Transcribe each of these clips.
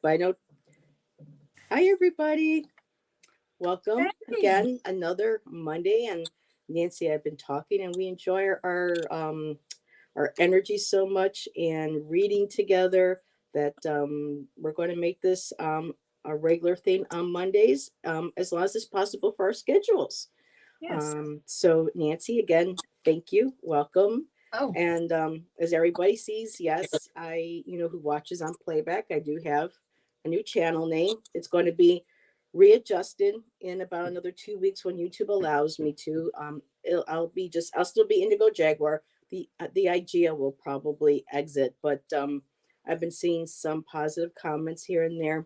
but I know. Hi, everybody. Welcome Hey. again. Another Monday, and Nancy, I've been talking, and we enjoy our energy so much and reading together that we're going to make this a regular thing on Mondays, as long as it's possible for our schedules. Yes. So, Nancy, again, thank you. Welcome. Oh, And as everybody sees, yes, who watches on playback, I do have a new channel name. It's going to be readjusted in about another 2 weeks when YouTube allows me to. I'll still be Indigo Jaguar. The idea will probably exit, but I've been seeing some positive comments here and there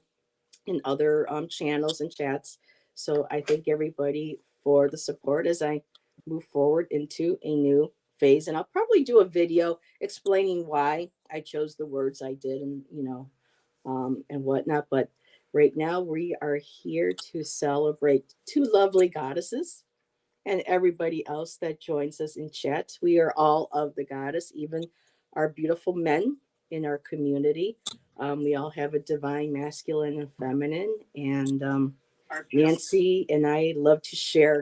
in other channels and chats. So I thank everybody for the support as I move forward into a new phase. And I'll probably do a video explaining why I chose the words I did and whatnot. But right now we are here to celebrate two lovely goddesses and everybody else that joins us in chat. We are all of the goddess, even our beautiful men in our community. We all have a divine masculine and feminine. And Nancy and I love to share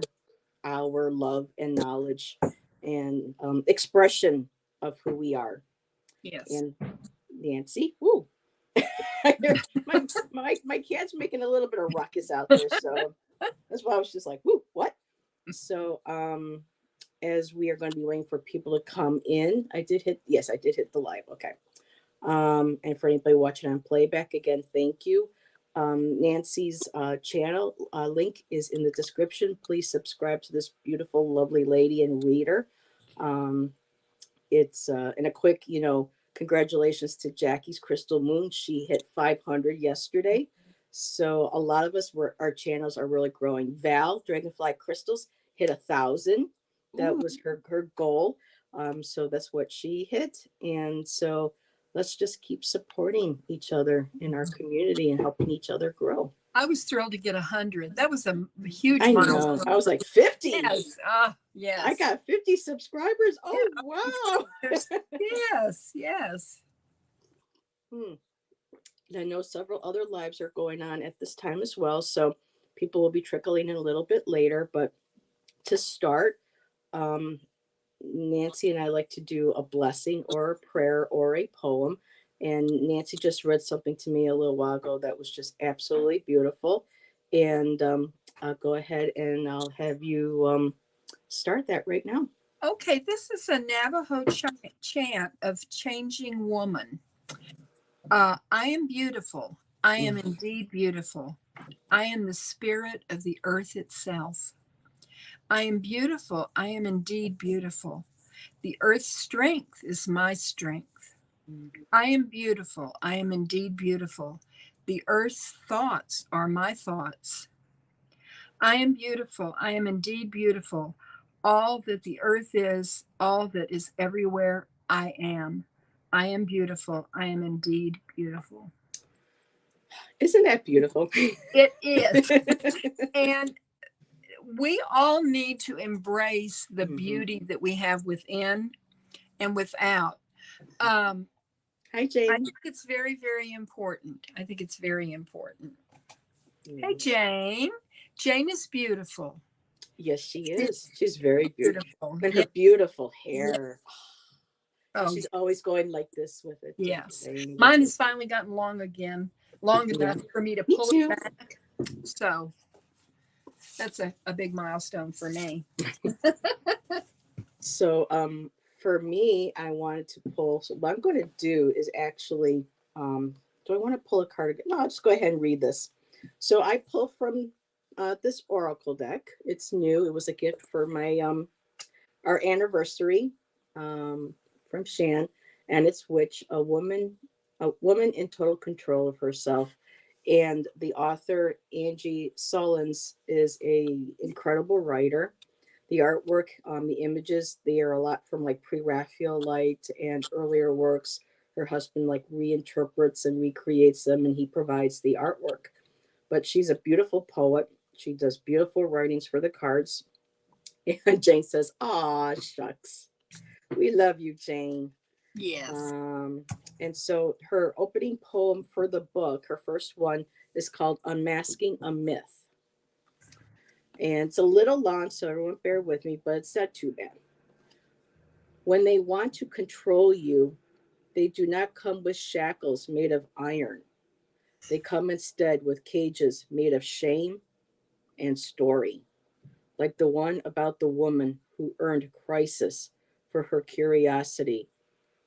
our love and knowledge and expression of who we are. yes. And Nancy, woo, my cat's making a little bit of ruckus out there. So that's why I was just like, woo, what? So as we are going to be waiting for people to come in, I did hit the live. Okay. And for anybody watching on playback, again, thank you. Nancy's channel link is in the description. Please subscribe to this beautiful, lovely lady and reader. Um, it's and a quick, congratulations to Jackie's Crystal Moon. She hit 500 yesterday. So a lot of us our channels are really growing. Val Dragonfly Crystals hit 1,000. That Ooh, was her goal. So that's what she hit. And so let's just keep supporting each other in our community and helping each other grow. I was thrilled to get 100. That was a huge I know. milestone. I was like 50. Yes. I Yes. got 50 subscribers. Yeah. Oh wow. Yes. Yes. Hmm. I know several other lives are going on at this time as well, so people will be trickling in a little bit later. But to start, um, Nancy and I like to do a blessing or a prayer or a poem. And Nancy just read something to me a little while ago that was just absolutely beautiful. And I'll go ahead and I'll have you start that right now. Okay. This is a Navajo chant of changing woman. I am beautiful. I am indeed beautiful. I am the spirit of the earth itself. I am beautiful. I am indeed beautiful. The earth's strength is my strength. I am beautiful. I am indeed beautiful. The earth's thoughts are my thoughts. I am beautiful. I am indeed beautiful. All that the earth is, all that is everywhere, I am. I am beautiful. I am indeed beautiful. Isn't that beautiful? It is. And we all need to embrace the Hmm. beauty that we have within and without. Um, Hi, I Jane. think it's very, very important. I think it's very important. Hey, Yes. Jane. Jane is beautiful. Yes, she She's is. She's very beautiful. beautiful. And her Yeah. beautiful Yeah. hair. And Oh, she's always going like this with it, just yes. playing with Mine it. has finally gotten long again, long Yeah. enough for me to Me pull it too. back. So that's a big milestone for me. So for me, I wanted to pull. So what I'm going to do is actually, do I want to pull a card again? No, I'll just go ahead and read this. So I pull from this oracle deck. It's new. It was a gift for my our anniversary from Shan, and it's which a woman in total control of herself. And the author Angie Sullins is a incredible writer. The artwork, the images, they are a lot from like pre-Raphaelite and earlier works. Her husband like reinterprets and recreates them, and he provides the artwork. But she's a beautiful poet. She does beautiful writings for the cards. And Jane says, "Aw, shucks. We love you, Jane." Yes. And so her opening poem for the book, her first one, is called Unmasking a Myth. And it's a little long, so everyone bear with me, but it's not too bad. When they want to control you, they do not come with shackles made of iron. They come instead with cages made of shame and story, like the one about the woman who earned crisis for her curiosity,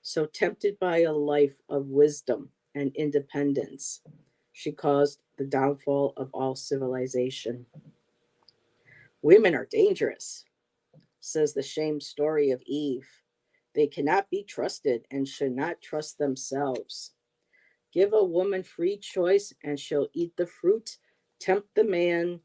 so tempted by a life of wisdom and independence, she caused the downfall of all civilization. Women are dangerous, says the shame story of Eve. They cannot be trusted and should not trust themselves. Give a woman free choice and she'll eat the fruit, tempt the man,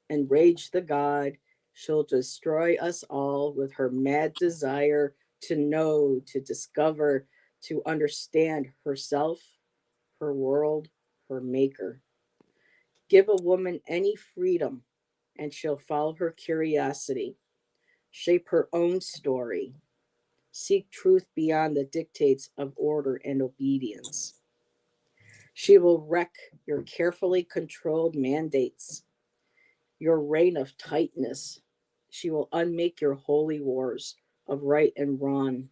enrage the God. She'll destroy us all with her mad desire to know, to discover, to understand herself, her world, her maker. Give a woman any freedom and she'll follow her curiosity, shape her own story, seek truth beyond the dictates of order and obedience. She will wreck your carefully controlled mandates, your reign of tightness. She will unmake your holy wars of right and wrong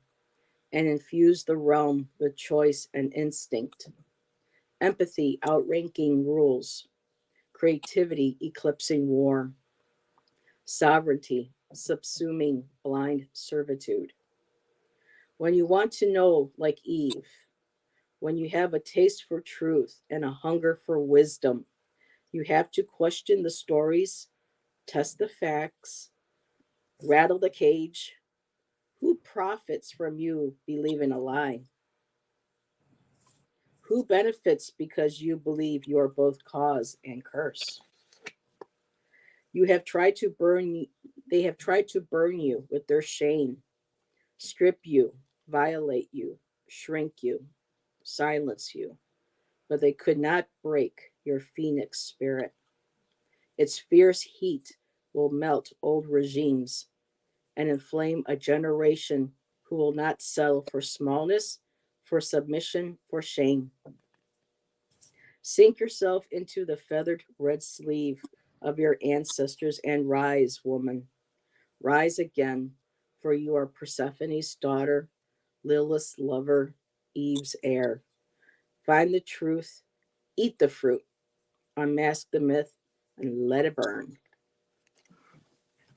and infuse the realm with choice and instinct, empathy outranking rules, creativity eclipsing war, sovereignty subsuming blind servitude. When you want to know, like Eve, when you have a taste for truth and a hunger for wisdom, you have to question the stories, test the facts, rattle the cage. Who profits from you believing a lie? Who benefits because you believe you are both cause and curse? You have tried to burn they have tried to burn you with their shame, strip you, violate you, shrink you, silence you, but they could not break your phoenix spirit. Its fierce heat will melt old regimes and inflame a generation who will not settle for smallness, for submission, for shame. Sink yourself into the feathered red sleeve of your ancestors and rise, woman. Rise again, for you are Persephone's daughter, Lilith's lover, Eve's heir. Find the truth, eat the fruit, unmask the myth, and let it burn.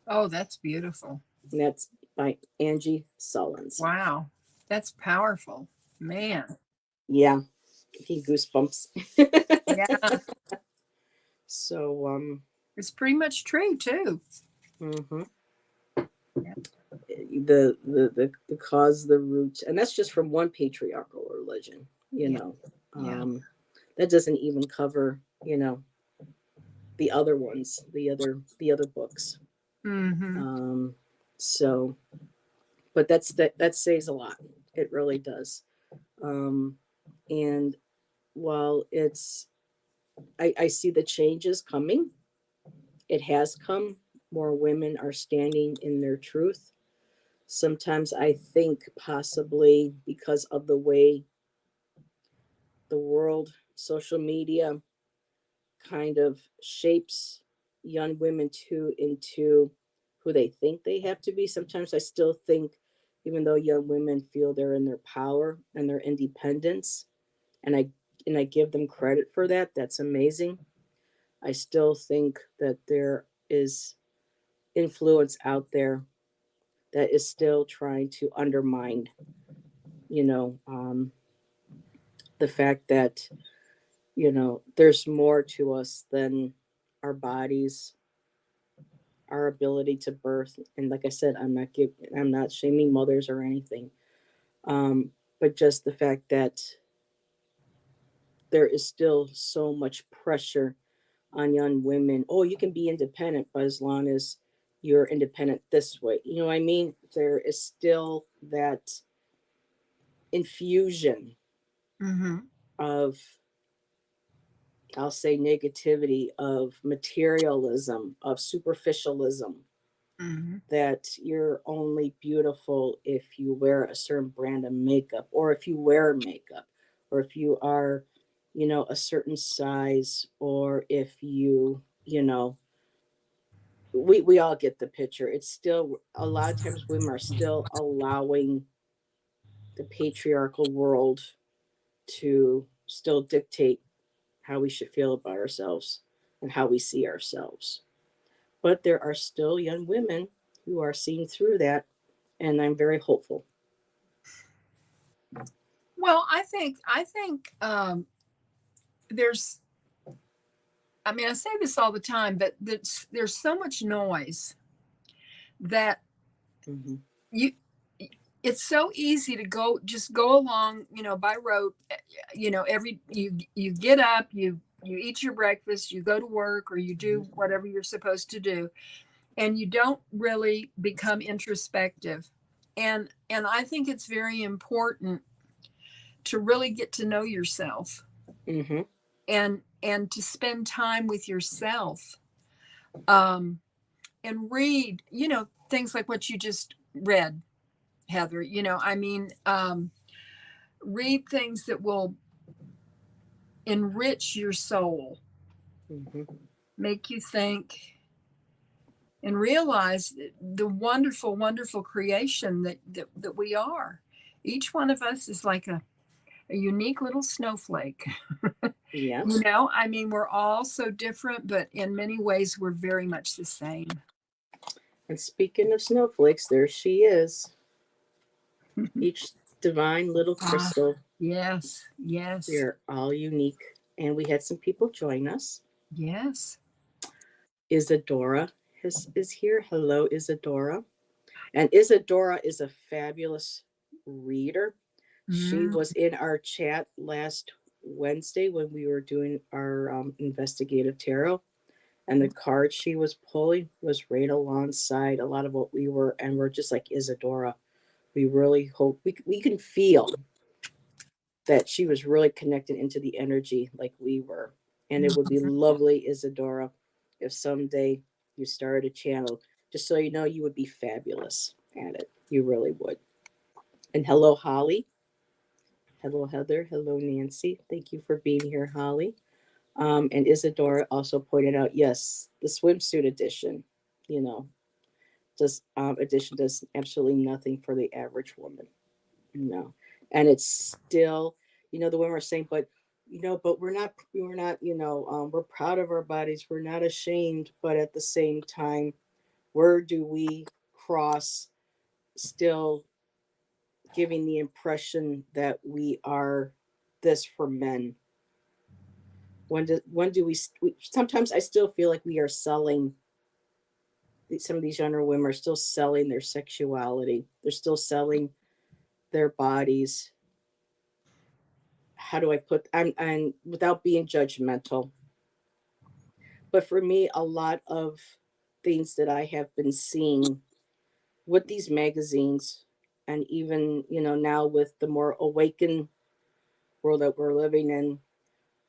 Oh, that's beautiful. And that's by Angie Sullins. Wow. That's powerful. Man. Yeah, he goosebumps. Yeah. So, It's pretty much true too. mhm. Yeah. The cause, the root, and that's just from one patriarchal religion. You Yeah. know, Yeah. that doesn't even cover the other ones, the other books. Mm-hmm. Um, so, but that says a lot. It really does. Um, and while I see the changes coming. It has come. More women are standing in their truth. Sometimes I think possibly because of the way the world, social media kind of shapes young women into who they think they have to be. Sometimes I still think, even though young women feel they're in their power and their independence, and I give them credit for that. That's amazing. I still think that there is influence out there that is still trying to undermine, you know, the fact that, there's more to us than our bodies, our ability to birth. And like I said, I'm not shaming mothers or anything. But just the fact that there is still so much pressure on young women. Oh, you can be independent, but as long as you're independent this way. You know what I mean? There is still that infusion Mm-hmm. of, I'll say, negativity, of materialism, of superficialism, Mhm. that you're only beautiful if you wear a certain brand of makeup, or if you wear makeup, or if you are, a certain size, or if we all get the picture. It's still a lot of times women are still allowing the patriarchal world to still dictate how we should feel about ourselves and how we see ourselves. But there are still young women who are seeing through that, and I'm very hopeful. Well, I think there's. I mean, I say this all the time, but there's so much noise that Hmm. you. It's so easy to go along, by rote. Every you get up, you eat your breakfast, you go to work, or you do Hmm. whatever you're supposed to do, and you don't really become introspective. And I think it's very important to really get to know yourself, Hmm. and to spend time with yourself, um and read, things like what you just read, Heather. I mean, read things that will enrich your soul, Hmm. make you think, and realize the wonderful, wonderful creation that we are. Each one of us is like a unique little snowflake. Yes. I mean, we're all so different, but in many ways, we're very much the same. And speaking of snowflakes, there she is. Each divine little Ah, crystal. yes, We yes, are all unique. And we had some people join us. yes. Isadora is here. Hello, Isadora. And Isadora is a fabulous reader. She Mm. was in our chat last Wednesday when we were doing our investigative tarot. And the card she was pulling was right alongside a lot of what we were. And we're just like, Isadora, we really hope we can feel that she was really connected into the energy like we were. And it would be lovely, Isadora, if someday you started a channel. Just so you know, you would be fabulous at it. You really would. And hello, Holly. Hello, Heather. Hello, Nancy. Thank you for being here, Holly. And Isadora also pointed out, yes, the swimsuit edition, you know, edition does absolutely nothing for the average woman. No. And it's still, the women are saying, but we're not, we're proud of our bodies. We're not ashamed. But at the same time, where do we cross, still giving the impression that we are this for men? When do we sometimes I still feel like we are selling, some of these younger women are still selling their sexuality. They're still selling their bodies. How do I put, I'm without being judgmental, but for me, a lot of things that I have been seeing with these magazines, and even now with the more awakened world that we're living in,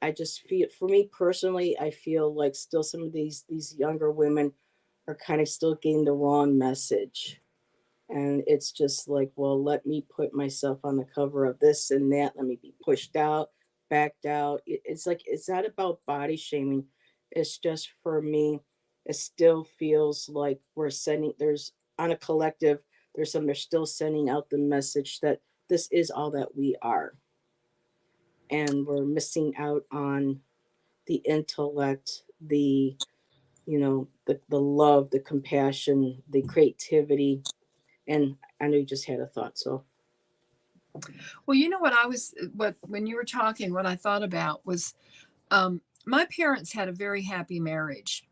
I just feel, for me personally, I feel like still some of these younger women are kind of still getting the wrong message. And it's just like, well, let me put myself on the cover of this and that. Let me be pushed out, backed out. It's like, it's not about body shaming. It's just, for me, it still feels like we're sending, there's, on a collective, they're still sending out the message that this is all that we are. And we're missing out on the intellect, the love, the compassion, the creativity. And I know you just had a thought, so. Well, what when you were talking, what I thought about was, my parents had a very happy marriage,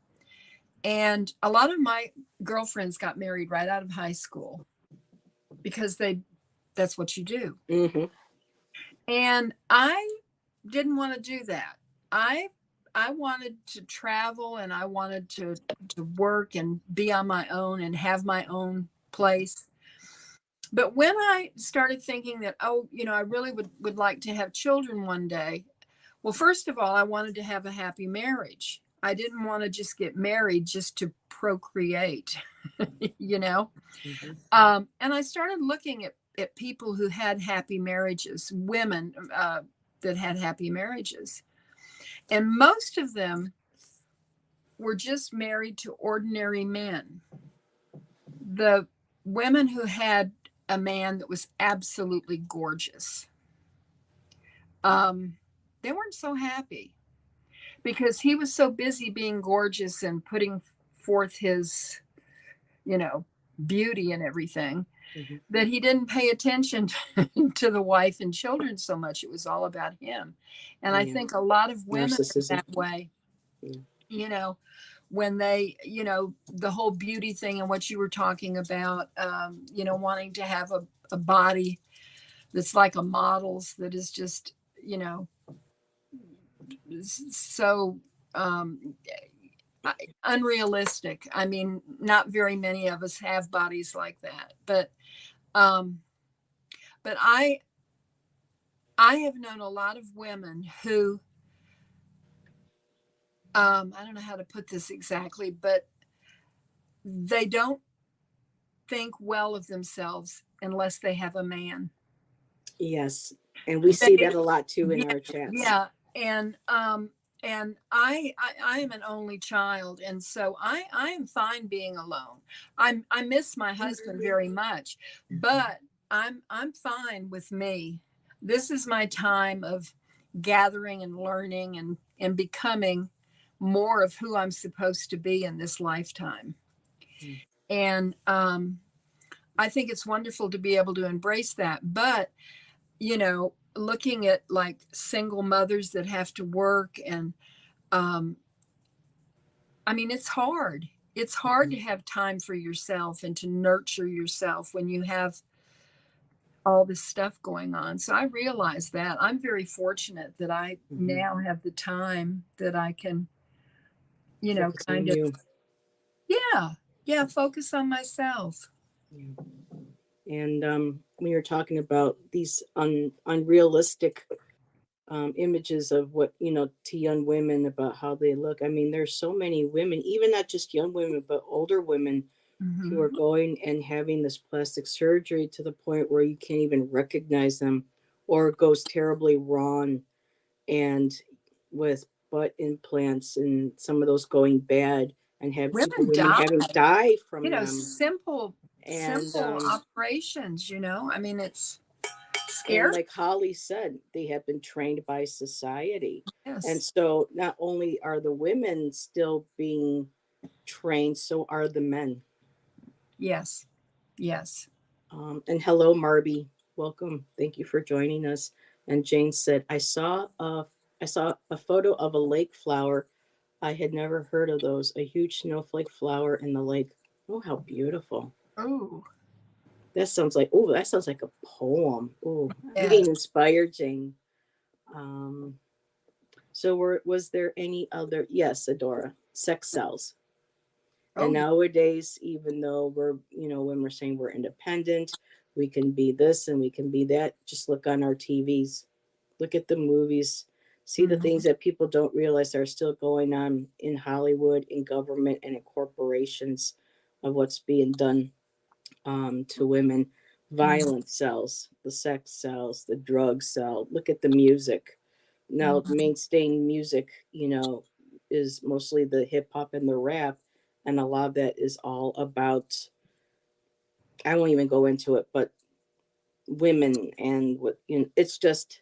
and a lot of my girlfriends got married right out of high school because that's what you do. Hmm. And I didn't want to do that. I I wanted to travel, and I wanted to work and be on my own and have my own place. But when I started thinking that, oh, I really would like to have children one day, well, first of all, I wanted to have a happy marriage. I didn't want to just get married just to procreate, you know? Mhm. And I started looking at people who had happy marriages, women that had happy marriages. And most of them were just married to ordinary men. The women who had a man that was absolutely gorgeous, um, they weren't so happy because he was so busy being gorgeous and putting forth his, you know, beauty and everything Mhm. that he didn't pay attention to the wife and children so much. It was all about him. And I Yeah. think a lot of women are Narcissism. that way, Yeah. you know, when they, you know, the whole beauty thing and what you were talking about, you know, wanting to have a body that's like a model's, that is just, you know, so um, unrealistic. I mean, not very many of us have bodies like that, um, but I have known a lot of women who, I don't know how to put this exactly, but they don't think well of themselves unless they have a man. Yes. And we see They, that a lot too in yeah, our chats. yeah, and I am an only child, and so I am fine being alone. I miss my husband very much, but I'm fine with me. This is my time of gathering and learning and becoming more of who I'm supposed to be in this lifetime. Mm. And I think it's wonderful to be able to embrace that. But, you know, looking at like single mothers that have to work and, um, I mean, it's hard. It's hard to Mhm. have time for yourself and to nurture yourself when you have all this stuff going on. So I realize that I'm very fortunate that I Mhm. now have the time that I can, you know, Focus on kind of, you. yeah, yeah, focus on myself. Yeah. And we were talking about these unrealistic images of what, to young women about how they look. I mean, there's so many women, even not just young women, but older women who Hmm. are going and having this plastic surgery to the point where you can't even recognize them, or it goes terribly wrong, and with butt implants and some of those going bad, and have Women women die, having died you from know, them. And simple operations, you know. I mean, it's and scary. like Holly said, they have been trained by society. And Yes, so not only are the women still being trained, so are the men. yes, yes. And hello, Marby. Welcome. Thank you for joining us. And Jane said, I saw a photo of a lake flower. I had never heard of those. A huge snowflake flower in the lake. Oh, how beautiful. Oh, That sounds like a poem. Oh, I'm yes. getting inspired, Jane. Um, so was there any other? Yes, Adora, sex sells. And Oh, yeah. nowadays, even though when we're saying we're independent, we can be this and we can be that. Just look on our TVs, look at the movies, see the Mhm. things that people don't realize are still going on in Hollywood, in government, and in corporations, of what's being done to women. Mhm. Violence sells, the sex sells, the drugs sell. Look at the music. Now, Mhm. mainstream music, is mostly the hip hop and the rap, and a lot of that is all about. I won't even go into it, but women and what it's just.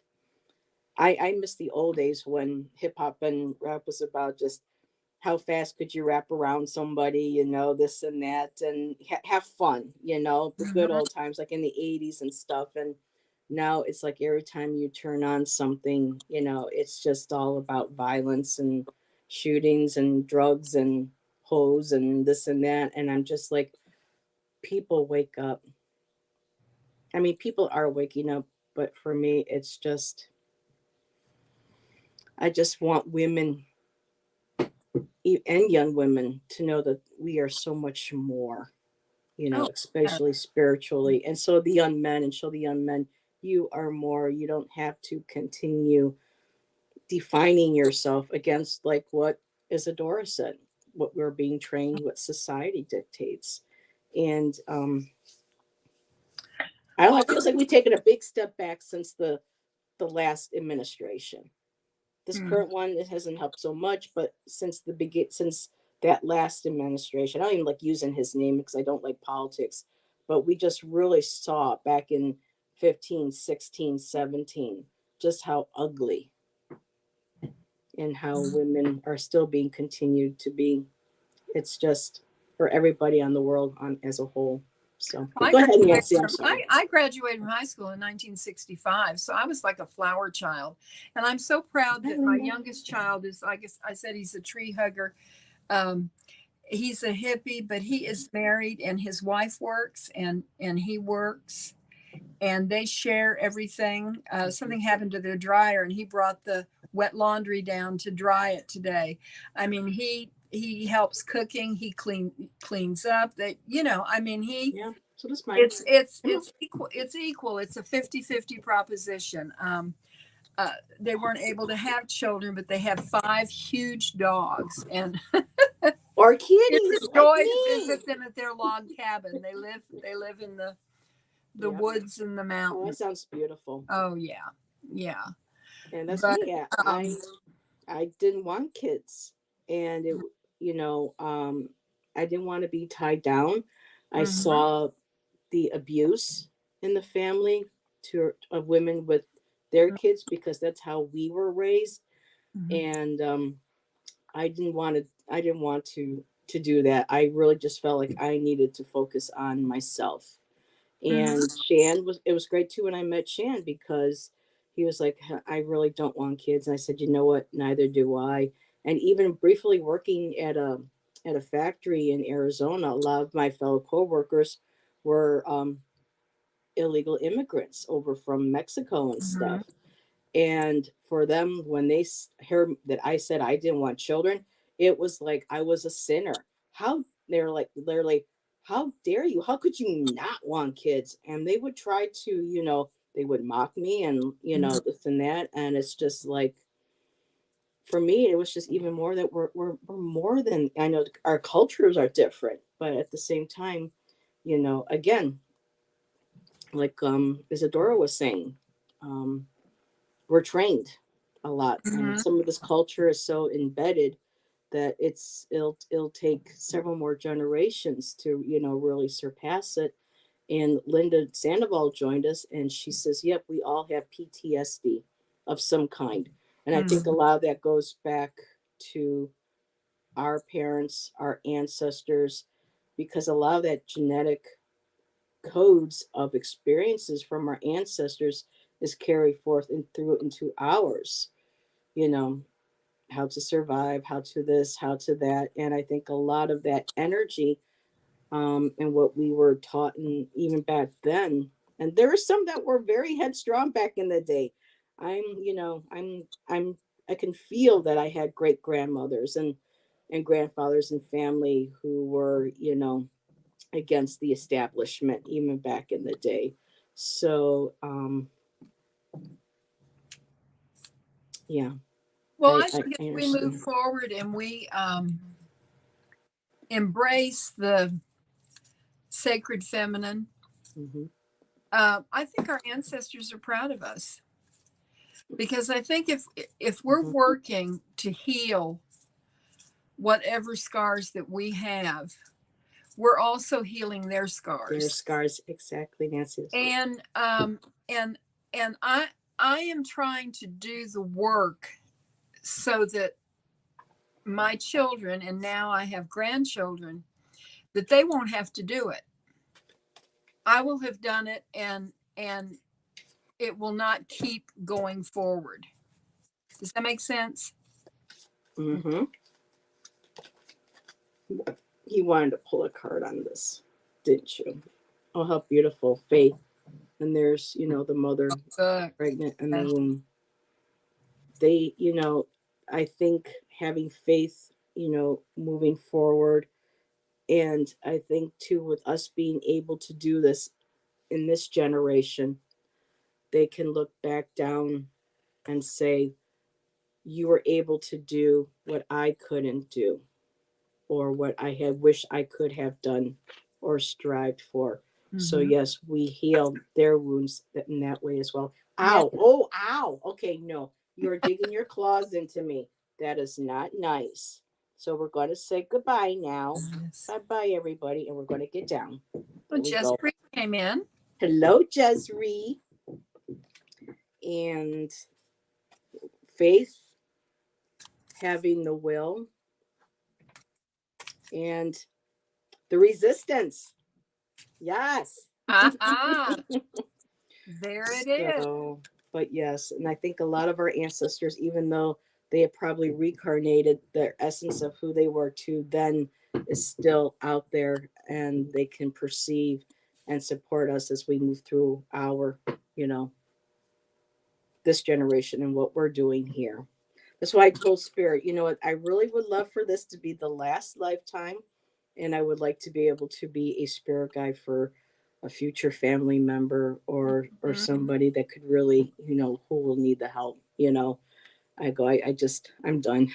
I miss the old days when hip hop and rap was about just how fast could you wrap around somebody, this and that, and have fun, the good Mhm. old times, like in the 80s and stuff. And now it's like every time you turn on something, it's just all about violence and shootings and drugs and hoes and this and that. And I'm just like, people wake up. I mean, people are waking up, but for me, it's just, I just want women and young women to know that we are so much more, Oh, yeah. especially spiritually. And so the young men, and show the young men, you are more. You don't have to continue defining yourself against like what. Isadora said, what we're being trained, what society dictates. And I don't know, Well, it feels like we've taken a big step back since the last administration. This mm, current one, it hasn't helped so much, but since that last administration, I don't even like using his name because I don't like politics, but we just really saw back in 15, 16, 17, just how ugly and how women are still being continued to be. It's just for everybody on the world on as a whole. So I go ahead, graduated Nancy. I'm from I, sorry. I graduated from high school in 1965, so I was like a flower child, and I'm so proud Hi, that my Linda. youngest child is. I guess I said he's a tree hugger. Um, he's a hippie, but he is married, and his wife works, and he works, and they share everything. Something happened to their dryer, and he brought the wet laundry down to dry it today. I mean, he helps cooking. He cleans up. That I mean, Yeah, so does mine. it's equal. It's a 50-50 proposition. They weren't able to have children, but they have 5 huge dogs, and Or it's kitties a like joy to me. visit them at their log cabin. They live in the Yep. woods and the Oh, that mountains. sounds beautiful. Oh yeah, yeah. And that's But me. um, I didn't want kids, and you know, I didn't want to be tied down. I mhm, saw the abuse in the family to of women with their kids because that's how we were raised, mhm, and I didn't want to do that. I really just felt like I needed to focus on myself. mhm, And Shan was it was great too when I met Shan because he was like, I really don't want kids. And I said, you know what, neither do I. And even briefly working at a factory in Arizona, a lot of my fellow coworkers were illegal immigrants over from Mexico and mhm, stuff. And for them, when they heard that I said I didn't want children, it was like I was a sinner. How they're like, how dare you? How could you not want kids? And they would try to, they would mock me and mhm. this and that. And it's just like for me, it was just even more that we're more than I know. Our cultures are different, but at the same time, again, like Isadora was saying, um, we're trained a lot, and Mhm. some of this culture is so embedded that it'll take several more generations to really surpass it. And Linda Sandoval joined us, and she says, "Yep, we all have PTSD of some kind," and I think a Mhm. lot of that goes back to our parents, our ancestors, because a lot of that genetic codes of experiences from our ancestors is carried forth and through into ours. You know, how to survive, how to this, how to that. And I think a lot of that energy and what we were taught, and even back then, and there were some that were very headstrong back in the day. I can feel that I had great grandmothers and grandfathers and family who were, against the establishment even back in the day. So, yeah, Well, I think I as we move understand. forward and we embrace the sacred feminine, Hmm. I think our ancestors are proud of us, because I think if we're Hmm. working to heal whatever scars that we have, we're also healing their Their scars. scars, exactly, Nancy. And and and I am trying to do the work so that my children, and now I have grandchildren, that they won't have to do it. I will have done it, and it will not keep going forward. Does that make sense? Hmm. You wanted to pull a card on this, didn't you? Oh, how beautiful. Faith. And there's, the mother Good. pregnant in the womb. They, I think having faith, moving forward. And I think too, with us being able to do this in this generation, they can look back down and say, you were able to do what I couldn't do, or what I had wished I could have done or strived for. So Mhm. yes, we heal their wounds in that way as well. Yeah. Ow! Oh, ow! Okay, no, you're digging your claws into me. That is not nice. So we're going to say goodbye now. Yes. Bye bye, everybody, and we're going to get down. Well, There we go. Jesperi came in. Hello, Jezree and Faith, having the will and the resistance. Yes. Ah, there it is. So, but yes, and I think a lot of our ancestors, even though they have probably reincarnated, their essence of who they were to then is still out there, and they can perceive and support us as we move through our, you know, this generation and what we're doing here. That's why I told Spirit, you know what, I really would love for this to be the last lifetime, and I would like to be able to be a spirit guide for a future family member, or Mhm. somebody that could really, who will need the help. I go, I just, I'm done.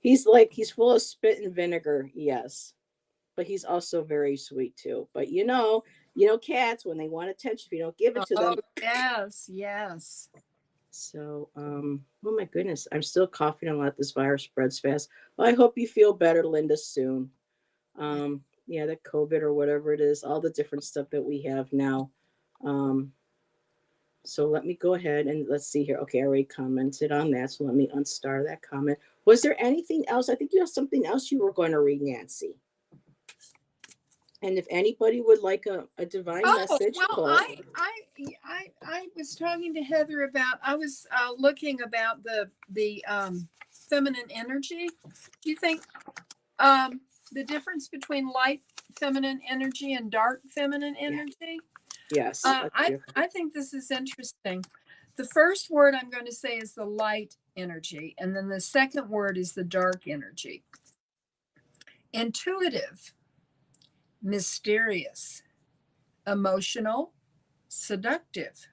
He's full of spit and vinegar, yes, but he's also very sweet too. But cats, when they want attention, if you don't give it to Oh, them. yes, yes. So, oh my goodness, I'm still coughing a lot. This virus spreads fast. Well, I hope you feel better, Linda, soon. Yeah, the COVID or whatever it is, all the different stuff that we have now. Um, so let me go ahead and let's see here. Okay, I already commented on that. So let me unstar that comment. Was there anything else? I think you have something else you were going to read, Nancy. And if anybody would like a divine Oh, message, well, pull. I was talking to Heather about, I was looking about the feminine energy. Do you think um, the difference between light feminine energy and dark feminine Yeah. energy? Yes. Let's hear. I think this is interesting. The first word I'm going to say is the light energy, and then the second word is the dark energy. Intuitive, mysterious, emotional, seductive,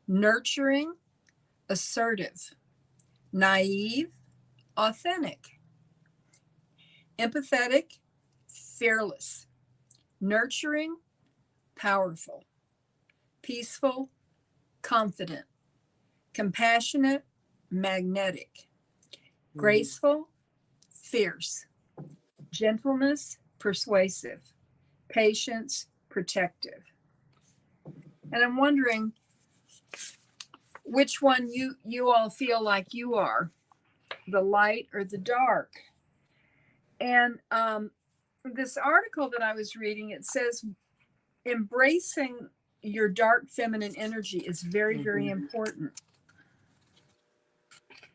nurturing, assertive, naive, authentic, empathetic, fearless, nurturing, powerful, peaceful, confident, compassionate, magnetic, graceful, fierce, gentleness, persuasive, patience, protective. And I'm wondering which one you all feel like you are, the light or the dark. And this article that I was reading, it says embracing your dark feminine energy is very, very important.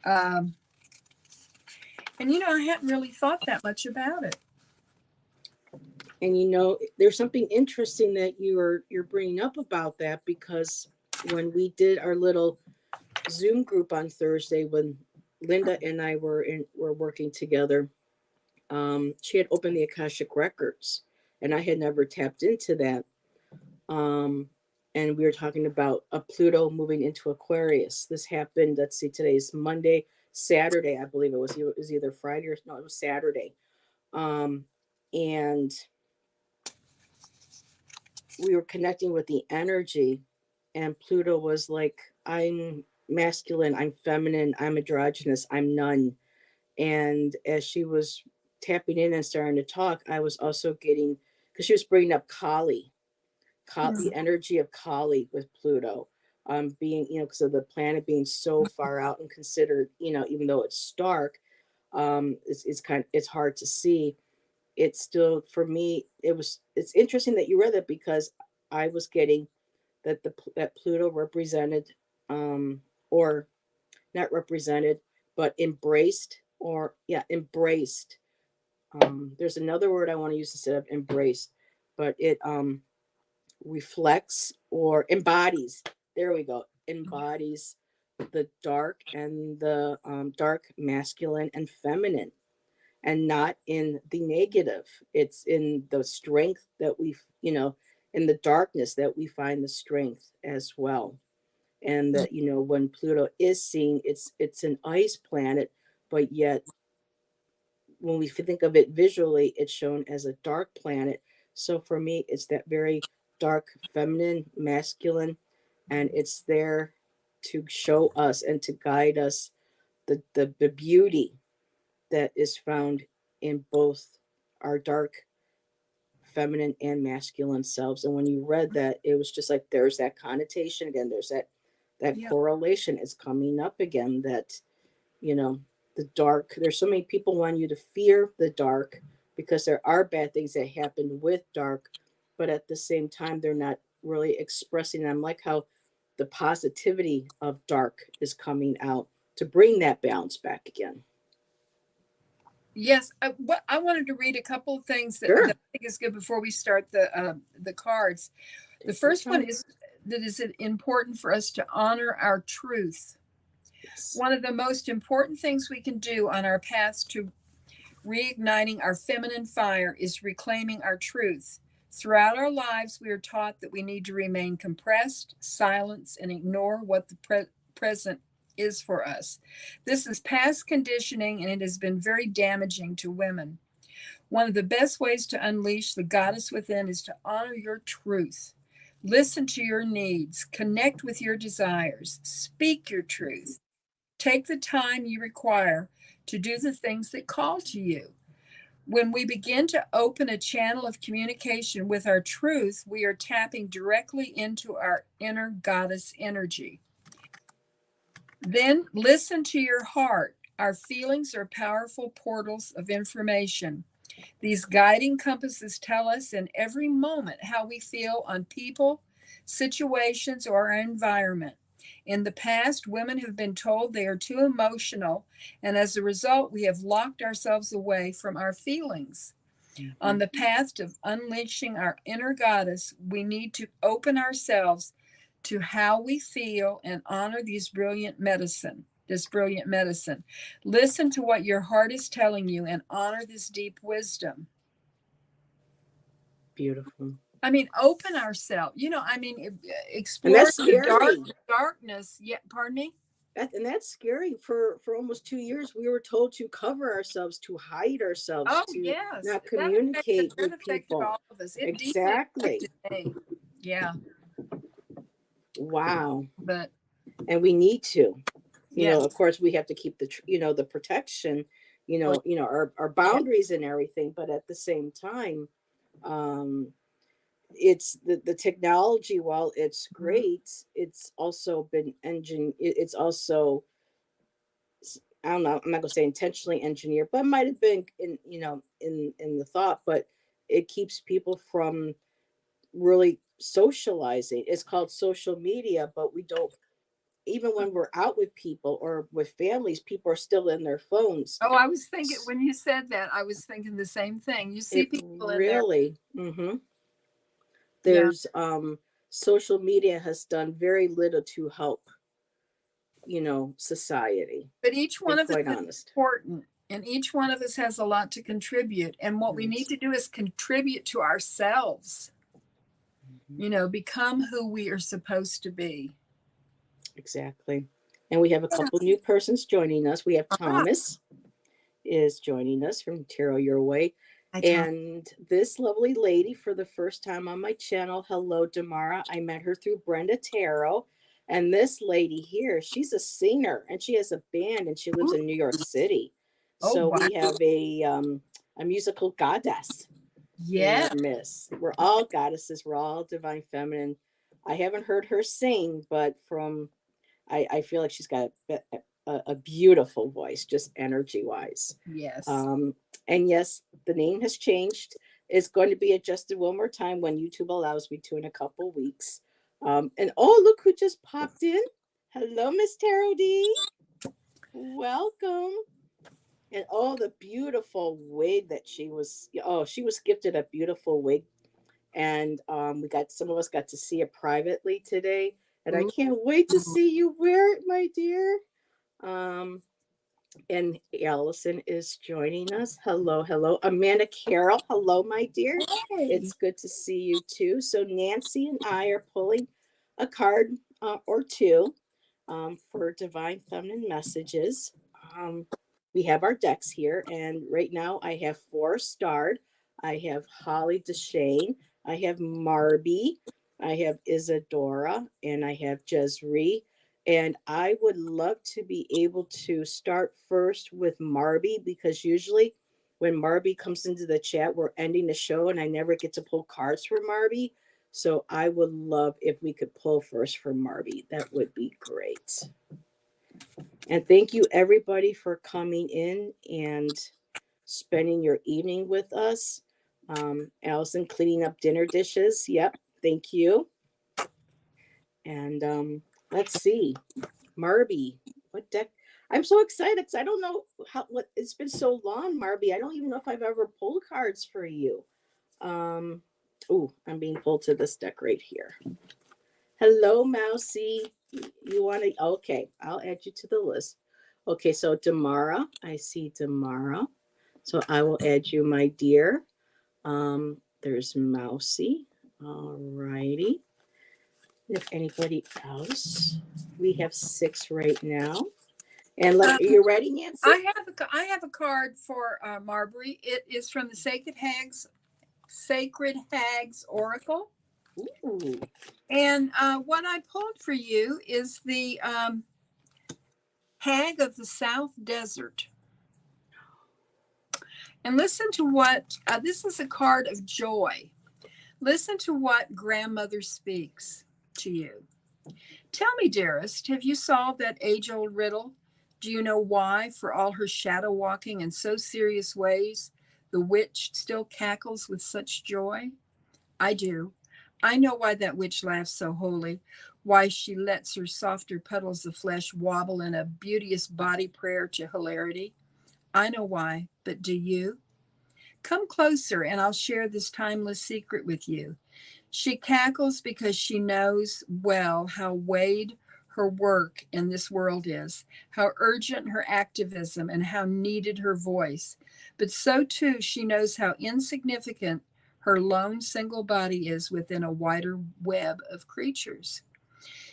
Um, and I hadn't really thought that much about it. And there's something interesting that you're bringing up about that, because when we did our little Zoom group on Thursday, when Linda and I were working together, she had opened the Akashic Records, and I had never tapped into that. And we were talking about a Pluto moving into Aquarius. This happened. Let's see, today's Monday, Saturday, I believe it was. It was either Friday or no, it was Saturday. And we were connecting with the energy, and Pluto was like, I'm masculine, I'm feminine, I'm androgynous, I'm none. And as she was tapping in and starting to talk, I was also getting, because she was bringing up Kali, the energy of Kali with Pluto, being, because of the planet being so far out and considered, even though it's stark, it's hard to see. It's still, for me, it's interesting that you read that, because I was getting that Pluto represented, or not represented, but embraced, or yeah, embraced. There's another word I want to use instead of embraced, but it reflects or embodies. There we go. Embodies the dark, and the dark masculine and feminine, and not in the negative. It's in the strength that in the darkness that we find the strength as well. and that, you know, when Pluto is seen, it's an ice planet, but yet when we think of it visually, it's shown as a dark planet. So for me, it's that very dark, feminine, masculine, and it's there to show us and to guide us the beauty that is found in both our dark, feminine, and masculine selves. And when you read that, it was just like there's that connotation again. There's that Yeah. correlation is coming up again. That, you know, the dark. There's so many people want you to fear the dark because there are bad things that happen with dark, but at the same time, they're not really expressing them. Like how the positivity of dark is coming out to bring that balance back again. Yes, I wanted to read a couple of things that Sure. I think is good before we start the cards. The Take your first one time. is that is it important for us to honor our truth. Yes. One of the most important things we can do on our path to reigniting our feminine fire is reclaiming our truth. Throughout our lives, we are taught that we need to remain compressed, silence, and ignore what the present is for us. This is past conditioning, and it has been very damaging to women. One of the best ways to unleash the goddess within is to honor your truth. Listen to your needs, connect with your desires, speak your truth. Take the time you require to do the things that call to you. When we begin to open a channel of communication with our truth, we are tapping directly into our inner goddess energy. Then listen to your heart. Our feelings are powerful portals of information. These guiding compasses tell us in every moment how we feel on people, situations, or our environment. In the past, women have been told they are too emotional, and as a result, we have locked ourselves away from our feelings. On the path of unleashing our inner goddess, we need to open ourselves to how we feel and honor this brilliant medicine. Listen to what your heart is telling you and honor this deep wisdom. Beautiful. I mean, open ourselves. And Explore that's the scary. darkness. Yeah, pardon me. And that's scary. For almost 2 years, we were told to cover ourselves, to hide ourselves, Oh to yes, not communicate that with affected people. all of us. It deeply Exactly. affected me. Yeah, Wow. but And we need to, you know, yes, of course we have to keep the you know, the protection, oh, our yeah. boundaries and everything, but at the same time, um it's the technology, while it's Mhm. great, it's also been it's also, I don't know, I'm not gonna say intentionally engineered, but might have been in, in the thought, but it keeps people from really socializing. It's called social media, but we don't, even when we're out with people or with families, people are still in their phones. Oh, I was thinking when you said that, I was thinking the same thing. You see It people in there. really, Yeah, there's social media has done very little to help, society, but each one and of us quite is honest. important, and each one of us has a lot to contribute. And what we need Yes. to do is contribute to ourselves. Mhm. Become who we are supposed to be. Exactly. And we have a couple new persons joining us. We have Ah, Thomas is joining us from Tarot Your Way. hi, Tom. And this lovely lady, for the first time on my channel, hello, Damara. I met her through Brenda Tarot. And this lady here, she's a singer and she has a band and she lives in New York City. Oh, So wow. we have a musical goddess in our Yeah. midst. We're all goddesses, we're all divine feminine. I haven't heard her sing, but I feel like she's got a beautiful voice, just energy wise. Yes. Um, and yes, the name has changed. It's going to be adjusted one more time when YouTube allows me to in a couple weeks. And oh, look who just popped in. Hello, Miss Tarot D. Welcome. And oh, the beautiful wig that she was gifted a beautiful wig. And some of us got to see it privately today. And I Ooh. can't wait to see you wear it, my dear. Um, and Allison is joining us. Hello, hello. Amanda Carroll, hello, my dear. Hey. It's good to see you too. So Nancy and I are pulling a card or two for divine feminine messages. Um, we have our decks here, and right now I have four starred. I have Holly DeShane, I have Marby, I have Isadora, and I have Jezree. And I would love to be able to start first with Marby because usually when Marby comes into the chat, we're ending the show and I never get to pull cards for Marby. So I would love if we could pull first for Marby. That would be great. And thank you everybody for coming in and spending your evening with us. Allison cleaning up dinner dishes. Yep, thank you. And let's see, Marby, what deck? I'm so excited because I don't know how what it's been so long, Marby. I don't even know if I've ever pulled cards for you. Um, oh, I'm being pulled to this deck right here. Hello, Mousy. You want to? Okay, I'll add you to the list. Okay, so Damara, I see Damara. So I will add you, my dear. There's Mousy. All righty. If anybody else, we have 6 right now. And are you ready, Nancy? I have a card for Marbury. It is from the Sacred Hags Oracle. Ooh. And what I pulled for you is the Hag of the South Desert. And listen to what, this is a card of joy. Listen to what grandmother speaks to you. Tell me, dearest, have you solved that age-old riddle? Do you know why, for all her shadow walking in so serious ways, the witch still cackles with such joy? I do. I know why that witch laughs so holy, why she lets her softer puddles of flesh wobble in a beauteous body prayer to hilarity. I know why, but do you? Come closer and I'll share this timeless secret with you. She cackles because she knows well how weighed her work in this world is, how urgent her activism and how needed her voice. But so too, she knows how insignificant her lone single body is within a wider web of creatures.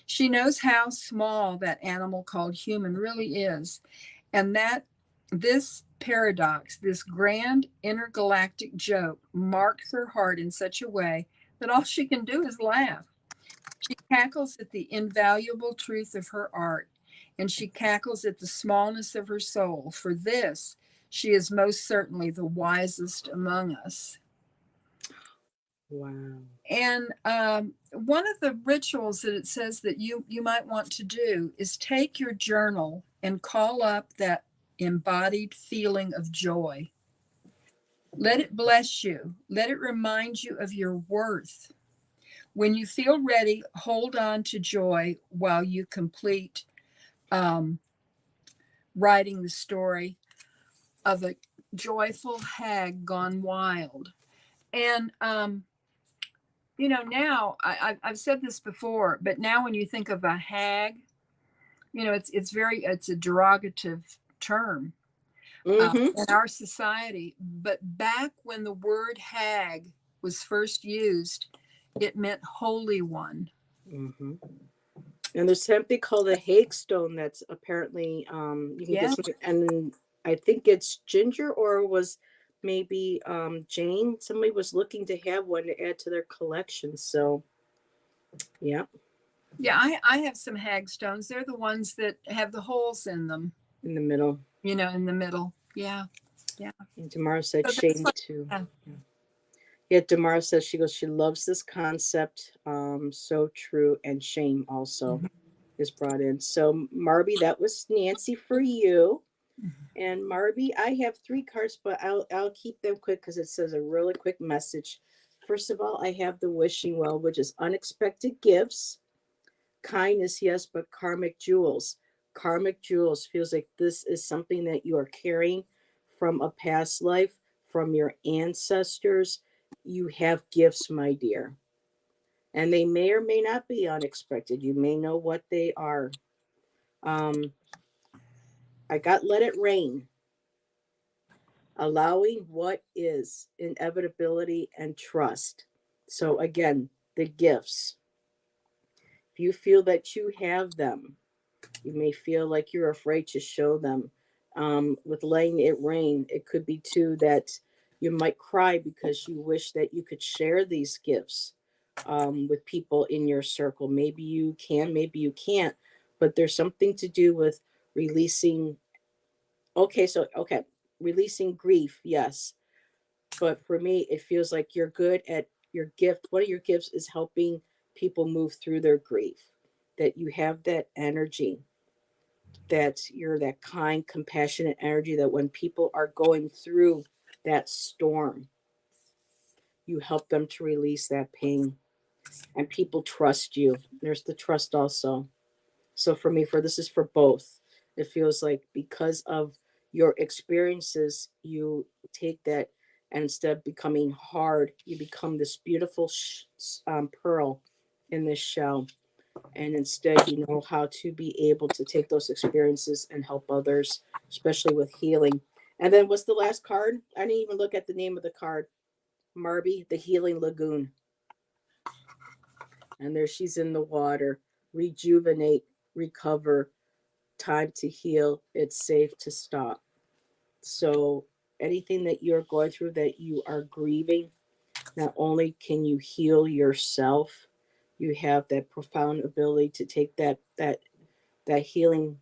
She knows how small that animal called human really is, and that this paradox, this grand intergalactic joke, marks her heart in such a way that all she can do is laugh. She cackles at the invaluable truth of her art, and she cackles at the smallness of her soul. For this, she is most certainly the wisest among us. Wow. And one of the rituals that it says that you might want to do is take your journal and call up that embodied feeling of joy. Let it bless you. Let it remind you of your worth. When you feel ready, hold on to joy while you complete writing the story of a joyful hag gone wild. And now I've said this before, but now when you think of a hag, it's a derogative term in our society. But back when the word hag was first used, it meant holy one. Mm-hmm. And there's something called a hagstone that's apparently you can get something, and I think it's Ginger or was maybe Jane. Somebody was looking to have one to add to their collection. So yeah. Yeah, I have some hagstones. They're the ones that have the holes in them. In the middle. In the middle. Yeah. Yeah. And Tamara said So shame too. Yeah, Damara says she loves this concept. So true. And shame also is brought in. So Marby, that was Nancy for you. And Marby, I have 3 cards, but I'll keep them quick because it says a really quick message. First of all, I have the wishing well, which is unexpected gifts, kindness, yes, but karmic jewels. Karmic jewels feels like this is something that you are carrying from a past life, from your ancestors. You have gifts, my dear. And they may or may not be unexpected. You may know what they are. I got let it rain. Allowing what is, inevitability and trust. So again, the gifts. If you feel that you have them, you may feel like you're afraid to show them. With letting it rain, it could be too that you might cry because you wish that you could share these gifts with people in your circle. Maybe you can, maybe you can't, but there's something to do with releasing. Okay, releasing grief, yes. But for me, it feels like you're good at your gift. One of your gifts is helping people move through their grief, that you have that energy, that you're that kind, compassionate energy that when people are going through that storm, you help them to release that pain. And people trust you. There's the trust also. So for me, for this is for both. It feels like because of your experiences, you take that and instead of becoming hard, you become this beautiful pearl in this shell. And instead, you know how to be able to take those experiences and help others, especially with healing. And then what's the last card? I didn't even look at the name of the card. Marby, the Healing Lagoon. And there she's in the water. Rejuvenate, recover, time to heal. It's safe to stop. So anything that you're going through that you are grieving, not only can you heal yourself, you have that profound ability to take that healing,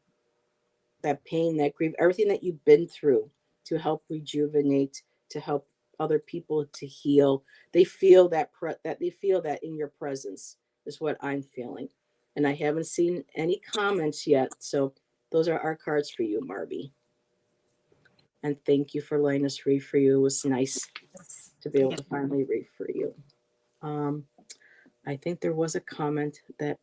that pain, that grief, everything that you've been through to help rejuvenate, to help other people to heal. They feel that they feel that in your presence is what I'm feeling. And I haven't seen any comments yet. So those are our cards for you, Marby. And thank you for letting us read for you. It was nice to be able Yeah. to finally read for you. Um, I think there was a comment that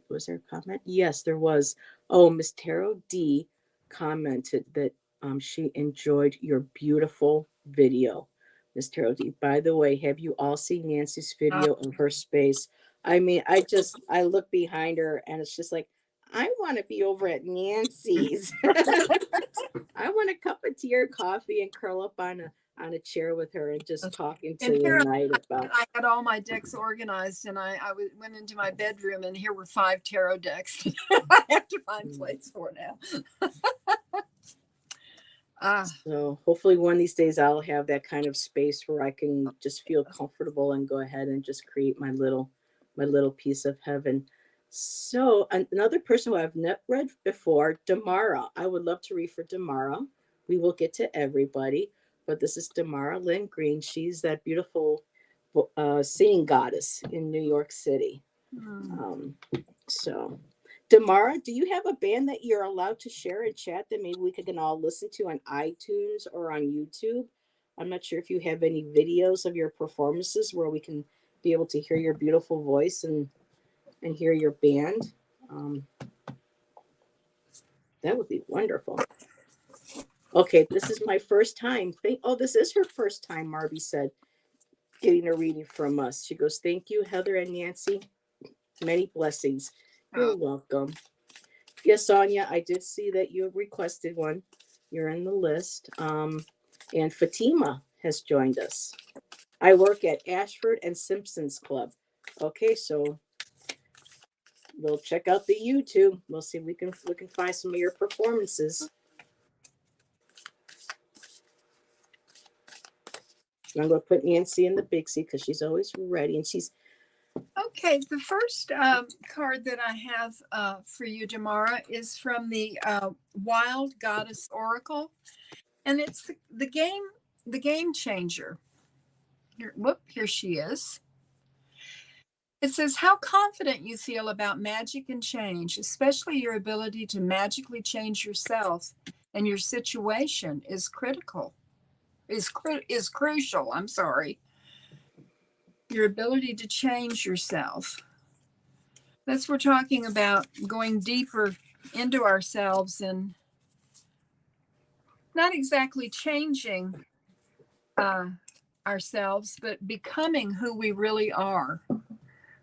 was there a comment? Yes, there was. Oh, Miss Taro D commented that she enjoyed your beautiful video. Miss Taro D. By the way, have you all seen Nancy's Uh, video of her space? I mean, I look behind her and it's just like I want to be over at Nancy's. I want a cup of tea or coffee and curl up on a chair with her and just talk into and the here night about. I had all my decks organized, and went into my bedroom, and here were 5 tarot decks. I have to find place for now. Ah, So hopefully one of these days I'll have that kind of space where I can just feel comfortable and go ahead and just create my little piece of heaven. So another person who I've not read before, Damara. I would love to read for Damara. We will get to everybody, but this is Damara Lynn Green. She's that beautiful singing goddess in New York City. hmm. Um, so, Damara, do you have a band that you're allowed to share in chat that maybe we can all listen to on iTunes or on YouTube? I'm not sure if you have any videos of your performances where we can be able to hear your beautiful voice and hear your band. Um, that would be wonderful. Okay, this is my first time. Oh, this is her first time, Marby said, getting a reading from us. She goes, "Thank you, Heather and Nancy. Many blessings." You're Oh, welcome. Yes, Sonia, I did see that you requested one. You're in the list. And Fatima has joined us. I work at Ashford and Simpsons Club. Okay, so we'll check out the YouTube. We'll see if we can find some of your performances. I'm going to put Nancy in the big seat because she's always ready, and she's okay. The first card that I have for you, Damara, is from the Wild Goddess Oracle, and it's the game changer. Here she is. It says, how confident you feel about magic and change, especially your ability to magically change yourself and your situation is critical, is crucial. I'm sorry. Your ability to change yourself. That's we're talking about going deeper into ourselves and not exactly changing uh, ourselves, but becoming who we really are,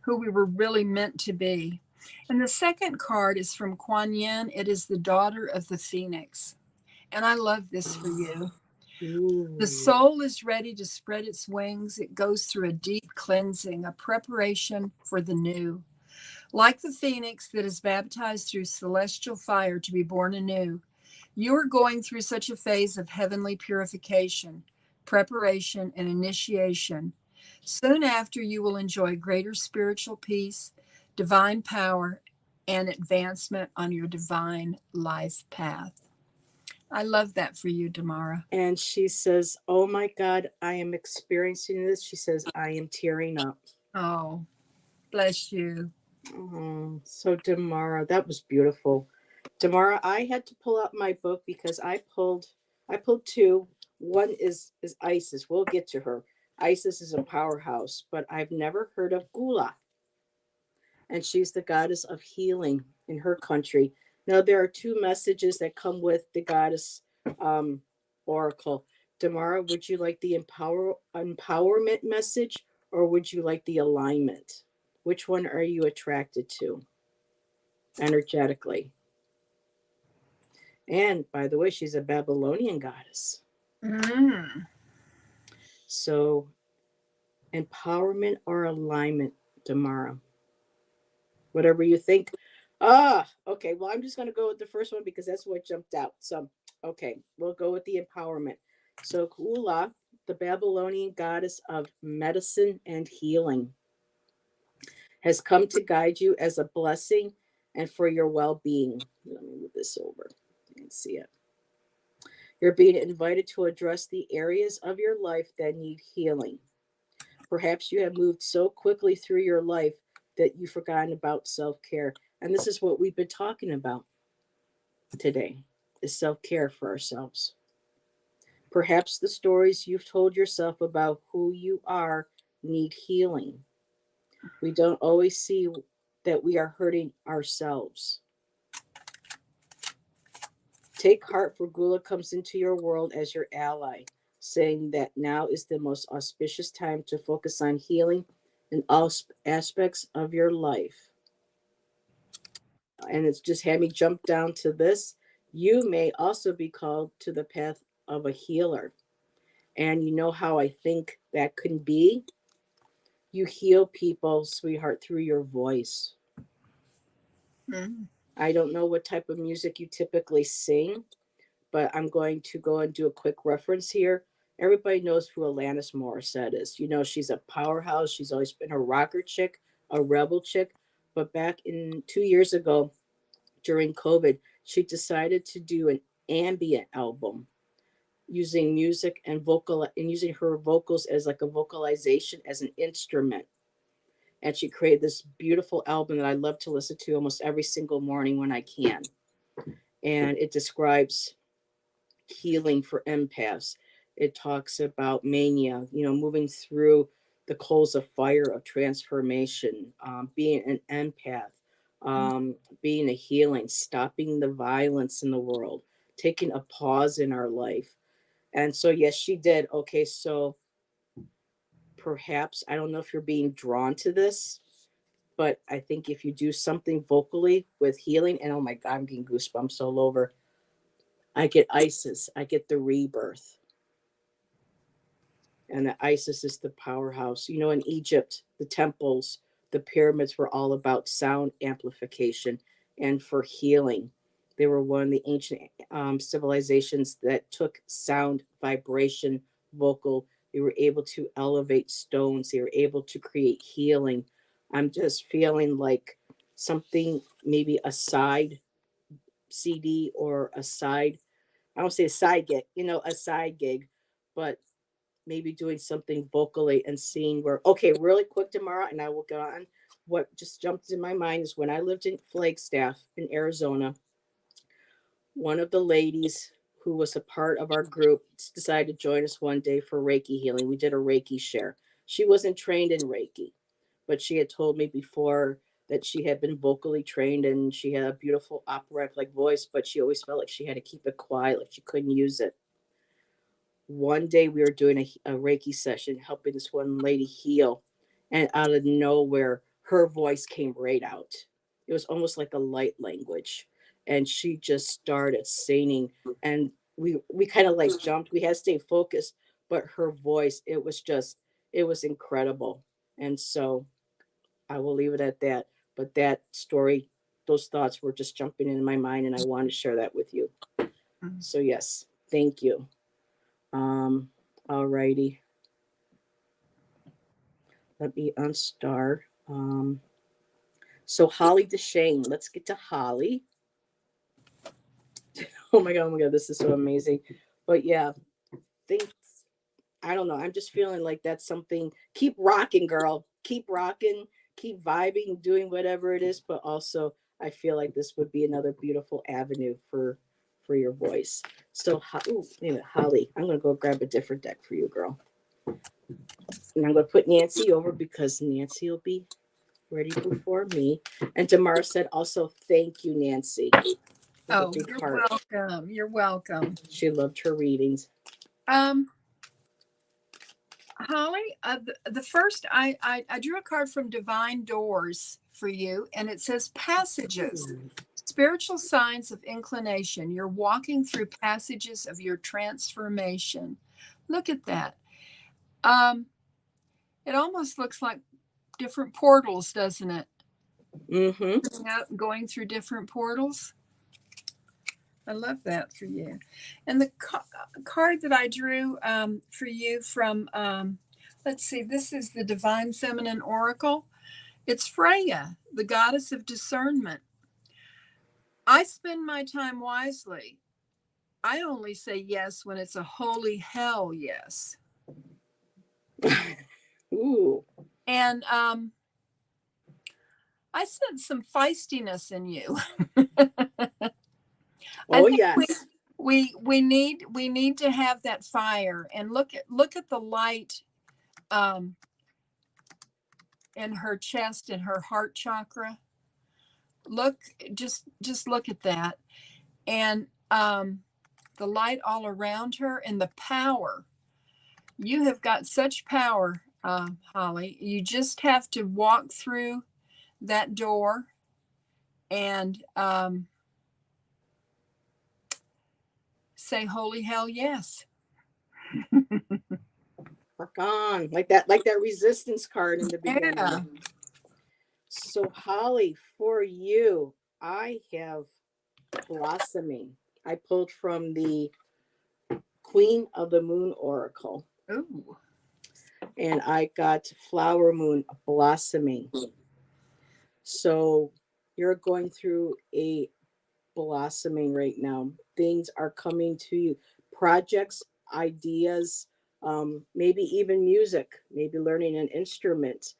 who we were really meant to be. And the second card is from Kuan Yin. It is the daughter of the phoenix. And I love this for you. The ooh, soul is ready to spread its wings. It goes through a deep cleansing, a preparation for the new. Like the phoenix that is baptized through celestial fire to be born anew, you are going through such a phase of heavenly purification, preparation, and initiation. Soon after, you will enjoy greater spiritual peace, divine power, and advancement on your divine life path. I love that for you, Damara. And she says, "Oh my God, I am experiencing this." She says, "I am tearing up." Oh, bless you. Oh, so Damara, that was beautiful. Damara, I had to pull out my book because I pulled two. One is Isis. We'll get to her. Isis is a powerhouse, but I've never heard of Gula, and she's the goddess of healing in her country. Now there are two messages that come with the goddess um, oracle. Damara, would you like the empowerment message, or would you like the alignment? Which one are you attracted to energetically? And by the way, she's a Babylonian goddess. Mm. So empowerment or alignment, Damara? Whatever you think. Okay. Well, I'm just going to go with the first one because that's what jumped out. So, okay, we'll go with the empowerment. So, Kula, the Babylonian goddess of medicine and healing, has come to guide you as a blessing and for your well being. Let me move this over. You can see it. You're being invited to address the areas of your life that need healing. Perhaps you have moved so quickly through your life that you've forgotten about self-care. And this is what we've been talking about today, is self-care for ourselves. Perhaps the stories you've told yourself about who you are need healing. We don't always see that we are hurting ourselves. Take heart, for Gula comes into your world as your ally, saying that now is the most auspicious time to focus on healing in all aspects of your life. And it's just had me jump down to this. You may also be called to the path of a healer. And you know how I think that can be? You heal people, sweetheart, through your voice. Mm. I don't know what type of music you typically sing, but I'm going to go and do a quick reference here. Everybody knows who Alanis Morissette is. You know, she's a powerhouse. She's always been a rocker chick, a rebel chick. But back in 2 years ago, during COVID, she decided to do an ambient album using music and vocal and using her vocals as like a vocalization as an instrument. And she created this beautiful album that I love to listen to almost every single morning when I can. And it describes healing for empaths. It talks about mania, you know, moving through the coals of fire of transformation, being an empath, being a healing, stopping the violence in the world, taking a pause in our life. And so, yes, she did. Okay, so perhaps, I don't know if you're being drawn to this, but I think if you do something vocally with healing, and oh my God, I'm getting goosebumps all over. I get Isis, I get the rebirth. And that Isis is the powerhouse. You know, in Egypt, the temples, the pyramids were all about sound amplification and for healing. They were one of the ancient civilizations that took sound, vibration, vocal. They were able to elevate stones. They were able to create healing. I'm just feeling like something, maybe a side CD or a side, I don't say a side gig, you know, a side gig, but maybe doing something vocally and seeing where, okay, really quick tomorrow, and I will go on. What just jumped in my mind is when I lived in Flagstaff in Arizona, one of the ladies who was a part of our group decided to join us one day for Reiki healing. We did a Reiki share. She wasn't trained in Reiki, but she had told me before that she had been vocally trained and she had a beautiful operatic like voice, but she always felt like she had to keep it quiet, like she couldn't use it. One day we were doing a Reiki session, helping this one lady heal, and out of nowhere, her voice came right out. It was almost like a light language, and she just started singing, and we kind of like jumped. We had to stay focused, but her voice, it was incredible, and so I will leave it at that. but that story, those thoughts were just jumping in my mind, and I want to share that with you. So yes, thank you. All righty. Let me unstar. So Holly DeShane, let's get to Holly. Oh my god, this is so amazing. But yeah, things, I don't know. I'm just feeling like that's something. Keep rocking, girl. Keep rocking. Keep vibing, doing whatever it is. But also, I feel like this would be another beautiful avenue for your voice. So, ooh, wait a minute, Holly. I'm gonna go grab a different deck for you, girl. And I'm gonna put Nancy over because Nancy will be ready before me. And Tamara said also, thank you, Nancy. Oh, you're welcome. You're welcome. She loved her readings. Holly, the first I drew a card from Divine Doors for you, and it says passages, spiritual signs of inclination. You're walking through passages of your transformation. Look at that. It almost looks like different portals, doesn't it? Mm-hmm. Going through different portals. I love that for you. And the card that I drew for you from, let's see, this is the Divine Feminine Oracle. It's Freya, the goddess of discernment. I spend my time wisely. I only say yes when it's a holy hell yes. Ooh. And I sense some feistiness in you. Oh yes. We need to have that fire, and look at the light in her chest and her heart chakra. Look, just look at that, and the light all around her and the power. You have got such power, Holly. You just have to walk through that door and say holy hell yes. Work on like that resistance card in the beginning. Yeah. So Holly, for you, I have blossoming. I pulled from the Queen of the Moon Oracle. Ooh. And I got Flower Moon blossoming. So you're going through a blossoming right now. Things are coming to you. Projects, ideas, maybe even music, maybe learning an instrument.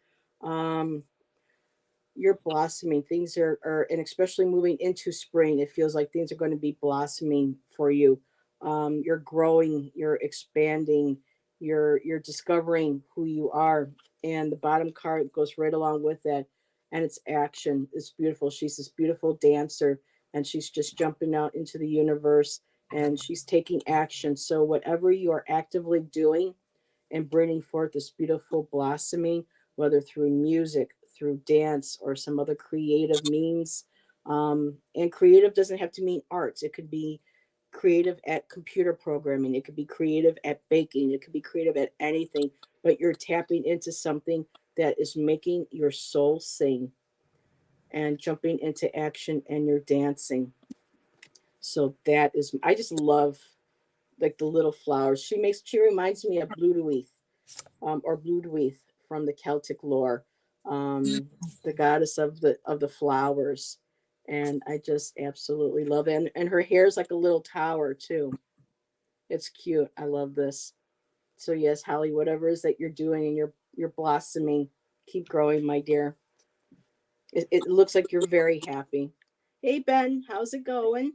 You're blossoming. Things are, and especially moving into spring, it feels like things are going to be blossoming for you. You're growing, you're expanding, you're discovering who you are. And the bottom card goes right along with that. And it's action. It's beautiful. She's this beautiful dancer, and she's just jumping out into the universe, and she's taking action. So whatever you are actively doing and bringing forth this beautiful blossoming, whether through music, through dance, or some other creative means. And creative doesn't have to mean arts. It could be creative at computer programming. It could be creative at baking. It could be creative at anything, but you're tapping into something that is making your soul sing and jumping into action, and you're dancing. So that is, I just love like the little flowers. She reminds me of Bludwheath, or Bludwheath from the Celtic lore, the goddess of the flowers. And I just absolutely love it. And her hair is like a little tower too. It's cute. I love this. So yes, Holly, whatever it is that you're doing, and you're blossoming, keep growing, my dear. It looks like you're very happy. Hey Ben, how's it going?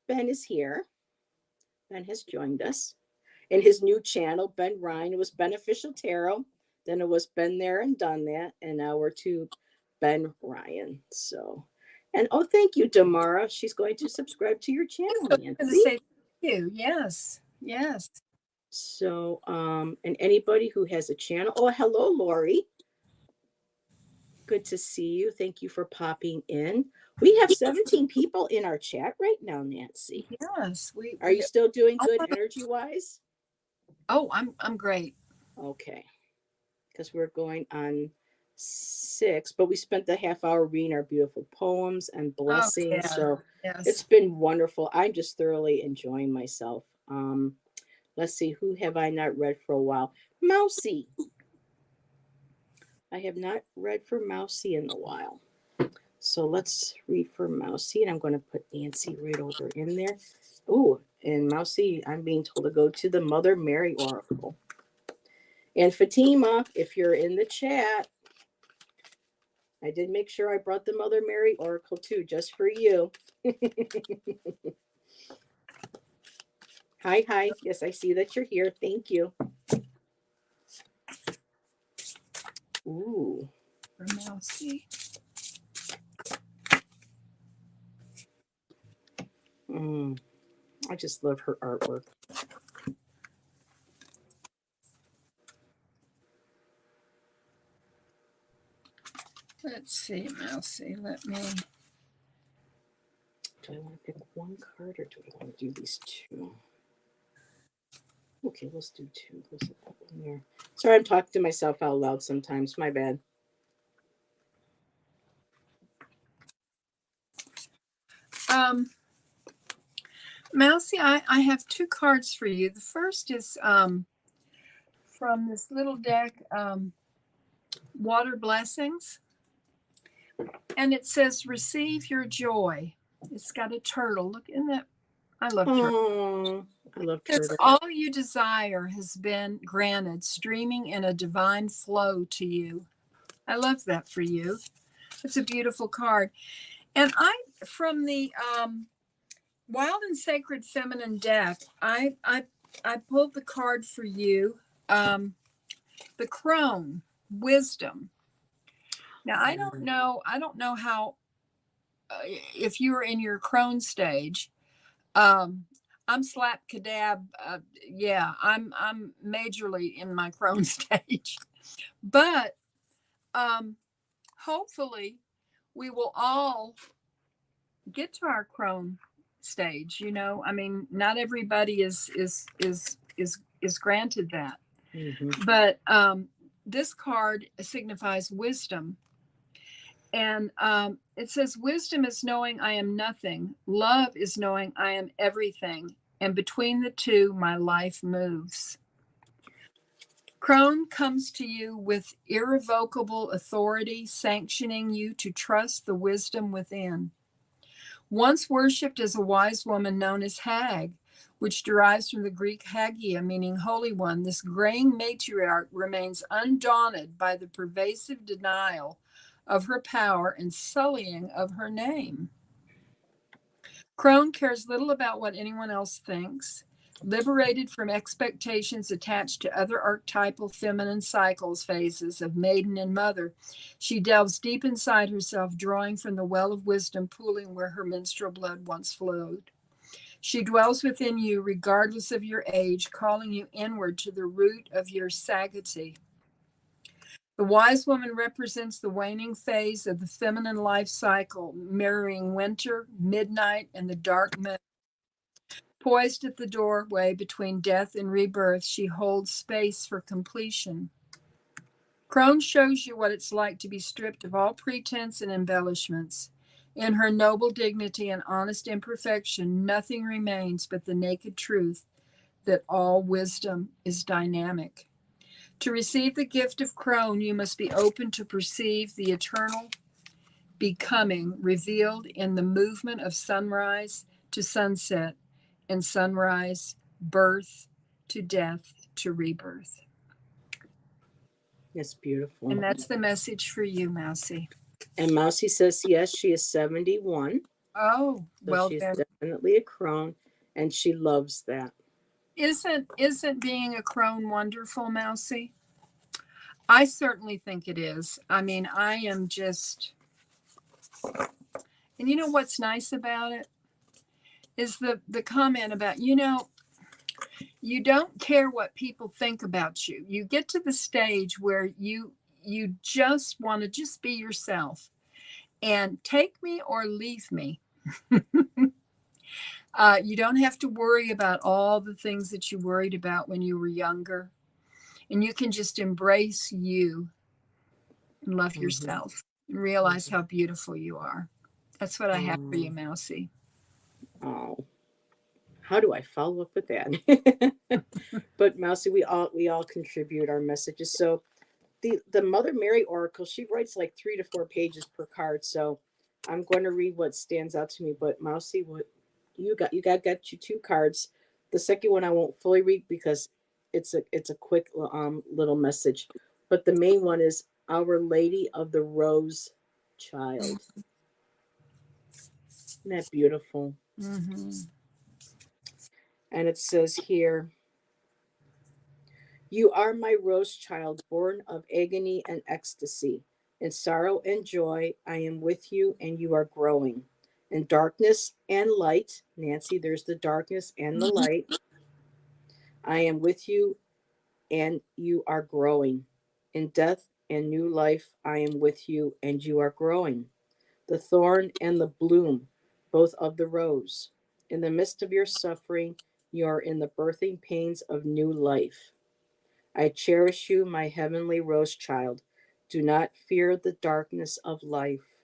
Ben is here. Ben has joined us in his new channel, Ben Ryan. It was Beneficial Tarot. Then it was Been There and Done That. And now we're to Ben Ryan. So, and oh, thank you, Damara. She's going to subscribe to your channel, Nancy. I'm going to say thank you. Yes. Yes. So, and anybody who has a channel. Oh, hello, Lori. Good to see you. Thank you for popping in. We have 17 people in our chat right now, Nancy. Yes. Are you still doing good energy-wise? Oh, I'm great. Okay. Because we're going on 6, but we spent the half hour reading our beautiful poems and Oh, blessings. yeah. So it's Yes. been wonderful. I'm just thoroughly enjoying myself. Let's see, who have I not read for a while? Mousy. I have not read for Mousy in a while. So let's read for Mousy, and I'm going to put Nancy right over in there. Oh, and Mousy, I'm being told to go to the Mother Mary Oracle. And Fatima, if you're in the chat, I did make sure I brought the Mother Mary Oracle too, just for you. Hi, hi. Yes, I see that you're here. Thank you. Ooh. For Mousy. I just love her artwork. Let's see, Mousy. Let me. Do I want to pick one card or do I want to do these two? Okay, let's do two. Let's put that one there. Sorry, I'm talking to myself out loud sometimes. My bad. Mousy, I have two cards for you. The first is from this little deck, Water Blessings. And it says, receive your joy. It's got a turtle. Look in that. I love turtles. Oh, I love Because turtles. all you desire has been granted, streaming in a divine flow to you. I love that for you. It's a beautiful card. And from the Wild and Sacred Feminine deck, I pulled the card for you, the Crone, Wisdom. Now I don't know how if you were in your Crone stage. I'm slap kadab. Yeah, I'm majorly in my Crone stage, but hopefully we will all get to our Crone stage. You know, I mean, not everybody is granted that. Mm-hmm. But this card signifies wisdom. And it says, wisdom is knowing I am nothing. Love is knowing I am everything. And between the two, my life moves. Crone comes to you with irrevocable authority, sanctioning you to trust the wisdom within. Once worshipped as a wise woman known as Hag, which derives from the Greek hagia, meaning holy one, this graying matriarch remains undaunted by the pervasive denial of her power and sullying of her name. Crone cares little about what anyone else thinks. Liberated from expectations attached to other archetypal feminine cycles phases of maiden and mother, she delves deep inside herself, drawing from the well of wisdom pooling where her menstrual blood once flowed. She dwells within you regardless of your age, calling you inward to the root of your sagacity. The wise woman represents the waning phase of the feminine life cycle, mirroring winter, midnight, and the dark moon. Poised at the doorway between death and rebirth, she holds space for completion. Crone shows you what it's like to be stripped of all pretense and embellishments. In her noble dignity and honest imperfection, nothing remains but the naked truth that all wisdom is dynamic. To receive the gift of Crone, you must be open to perceive the eternal becoming revealed in the movement of sunrise to sunset and sunrise, birth to death to rebirth. That's beautiful. And that's the message for you, Mousy. And Mousy says, yes, she is 71. Oh, So well she's then. definitely a crone, and she loves that. Isn't being a crone wonderful, Mousy? I certainly think it is. I mean, I am just, and you know what's nice about it is the comment about, you don't care what people think about you. You get to the stage where you just want to just be yourself and take me or leave me. You don't have to worry about all the things that you worried about when you were younger. And you can just embrace you. Love Mm-hmm. yourself. Realize how beautiful you are. That's what I have for you, Oh, Mousy. oh, how do I follow up with that? But Mousy, we all contribute our messages. So the Mother Mary Oracle, she writes like 3 to 4 pages per card. So I'm going to read what stands out to me. But Mousy, what you got you 2 cards. The second one I won't fully read because it's a quick little message. But the main one is Our Lady of the Rose Child. Isn't that beautiful? Mm-hmm. And it says here, You are my rose child, born of agony and ecstasy. In sorrow and joy, I am with you, and you are growing. In darkness and light, Nancy, there's the darkness and the light. I am with you, and you are growing. In death and new life, I am with you, and you are growing. The thorn and the bloom, both of the rose. In the midst of your suffering, you are in the birthing pains of new life. I cherish you, my heavenly rose child. Do not fear the darkness of life.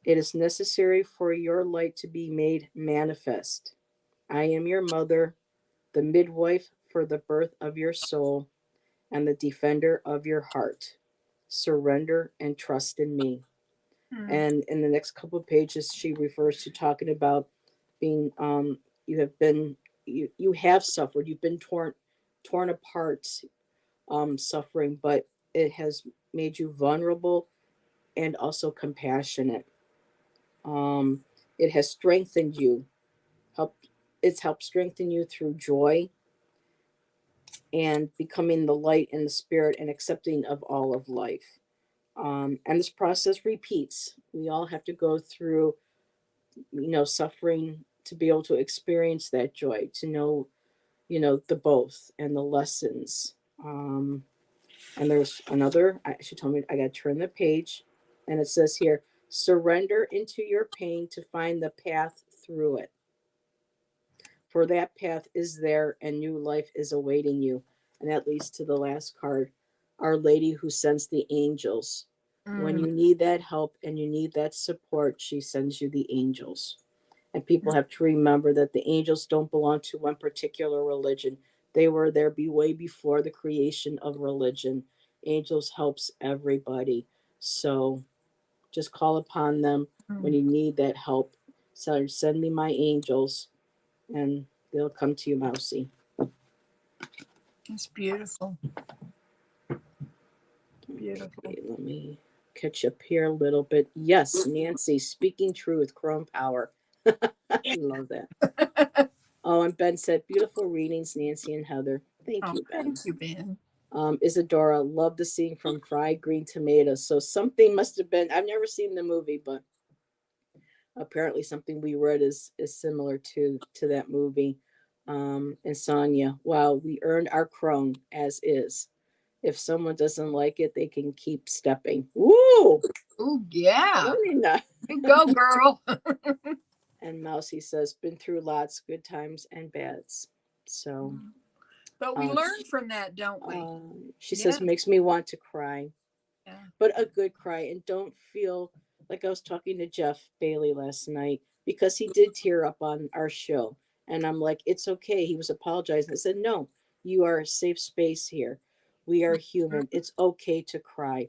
It is necessary for your light to be made manifest. I am your mother, the midwife for the birth of your soul, and the defender of your heart. Surrender and trust in me. Mm-hmm. And in the next couple of pages, she refers to talking about being you have been you have suffered, you've been torn apart, suffering, but it has made you vulnerable and also compassionate. Um, it has strengthened you. Helped it's helped strengthen you through joy and becoming the light and the spirit and accepting of all of life. And this process repeats. We all have to go through, suffering to be able to experience that joy, to know, the both and the lessons. And there's another, she told me I got to turn the page, and it says here, surrender into your pain to find the path through it. For that path is there, and new life is awaiting you. And that leads to the last card, Our Lady who sends the angels. When Mm-hmm. you need that help and you need that support, she sends you the angels. And people have to remember that the angels don't belong to one particular religion. They were there way before the creation of religion. Angels helps everybody. So just call upon them when you need that help. So send me my angels and they'll come to you, Mousy. It's beautiful. Beautiful. Okay, let me catch up here a little bit. Yes, Nancy, speaking truth, Crone power. I love that. Oh, and Ben said, beautiful readings, Nancy and Heather. Thank Oh, you, Ben. thank you, Ben. Isadora, love the scene from Fried Green Tomatoes. So something must have been, I've never seen the movie, but apparently something we read is similar to that movie. And Sonia, wow, we earned our crone as is. If someone doesn't like it, they can keep stepping. Woo! Oh, yeah. Let me know. You go, girl. And Mousy says, been through lots, good times and bads. So But we uh, learn from that, don't we? she Yeah. says, makes me want to cry, Yeah. but a good cry. And don't feel like I was talking to Jeff Bailey last night because he did tear up on our show. And I'm like, it's okay. He was apologizing. I said, no, you are a safe space here. We are human. It's okay to cry.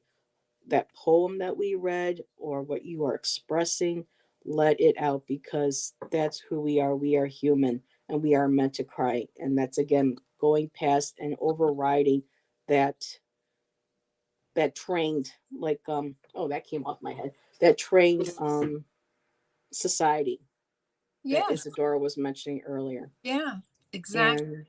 That poem that we read or what you are expressing, let it out because that's who we are. We are human and we are meant to cry. And that's again going past and overriding that trained like oh that came off my head, that trained society that Yes. Isadora was mentioning earlier. Yeah. Exactly. And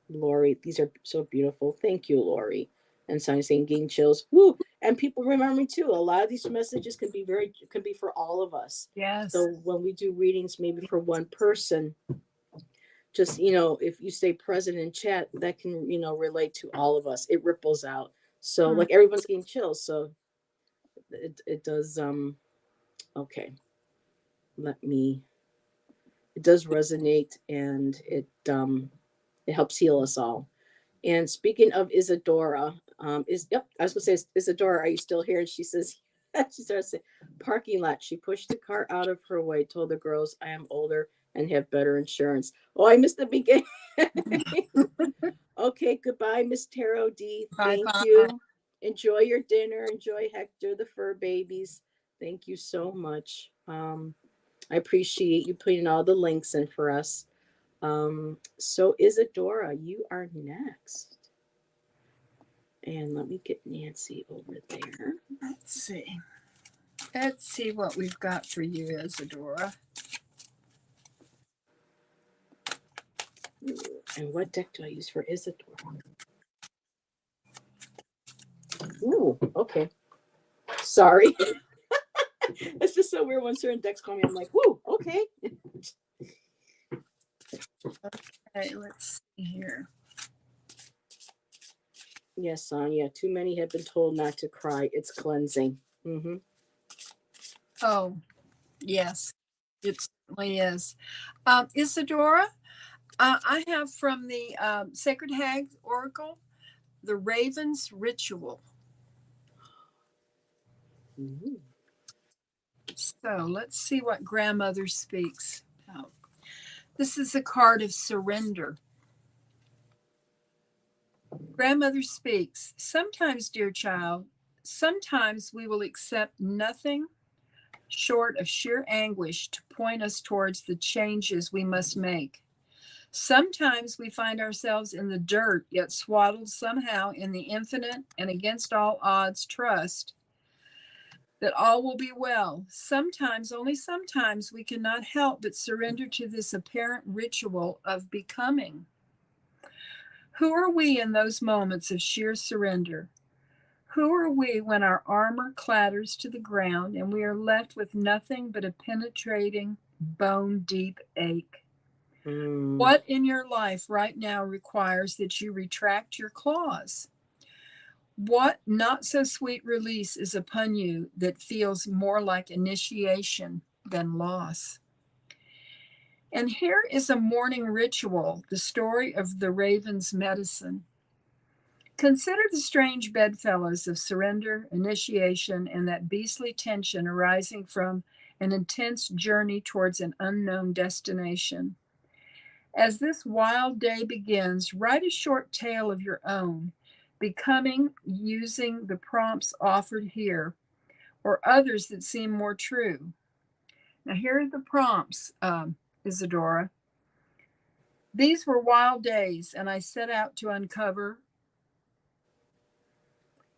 Lori, these are so beautiful. Thank you, Lori. And Sonny saying getting chills. Woo! And people remember me too. A lot of these messages can be for all of us. Yes. So when we do readings, maybe for one person, just if you stay present in chat, that can relate to all of us. It ripples out. So Mm. like everyone's getting chills. So it does. Okay, let me. It does resonate, and it helps heal us all. And speaking of Isadora, I was gonna say, Isadora, are you still here? And she says, she starts saying, parking lot. She pushed the car out of her way, told the girls, I am older and have better insurance. Oh, I missed the beginning. Okay, goodbye, Miss Taro D. Bye Thank bye. you. Enjoy your dinner. Enjoy Hector, the fur babies. Thank you so much. I appreciate you putting all the links in for us. So Isadora, you are next. And let me get Nancy over there. Let's see. Let's see what we've got for you, Isadora. And what deck do I use for Isadora? Ooh, okay. Sorry. It's just so weird when certain decks call me. I'm like, whoo, okay. Okay, let's see here. Yes, Sonia. Too many have been told not to cry. It's cleansing. Mm-hmm. Oh, yes, it certainly is. Isadora, I have from the Sacred Hag Oracle, the Raven's Ritual. Mm-hmm. So let's see what grandmother speaks about. This is a card of surrender. Grandmother speaks. Sometimes, dear child, sometimes we will accept nothing short of sheer anguish to point us towards the changes we must make. Sometimes we find ourselves in the dirt, yet swaddled somehow in the infinite and against all odds trust that all will be well. Sometimes, only sometimes, we cannot help but surrender to this apparent ritual of becoming. Who are we in those moments of sheer surrender? Who are we when our armor clatters to the ground and we are left with nothing but a penetrating, bone deep ache? What in your life right now requires that you retract your claws? What not so sweet release is upon you that feels more like initiation than loss? And here is a morning ritual, the story of the raven's medicine. Consider the strange bedfellows of surrender, initiation, and that beastly tension arising from an intense journey towards an unknown destination. As this wild day begins, write a short tale of your own, becoming using the prompts offered here or others that seem more true. Now, here are the prompts, Isadora. These were wild days, and I set out to uncover.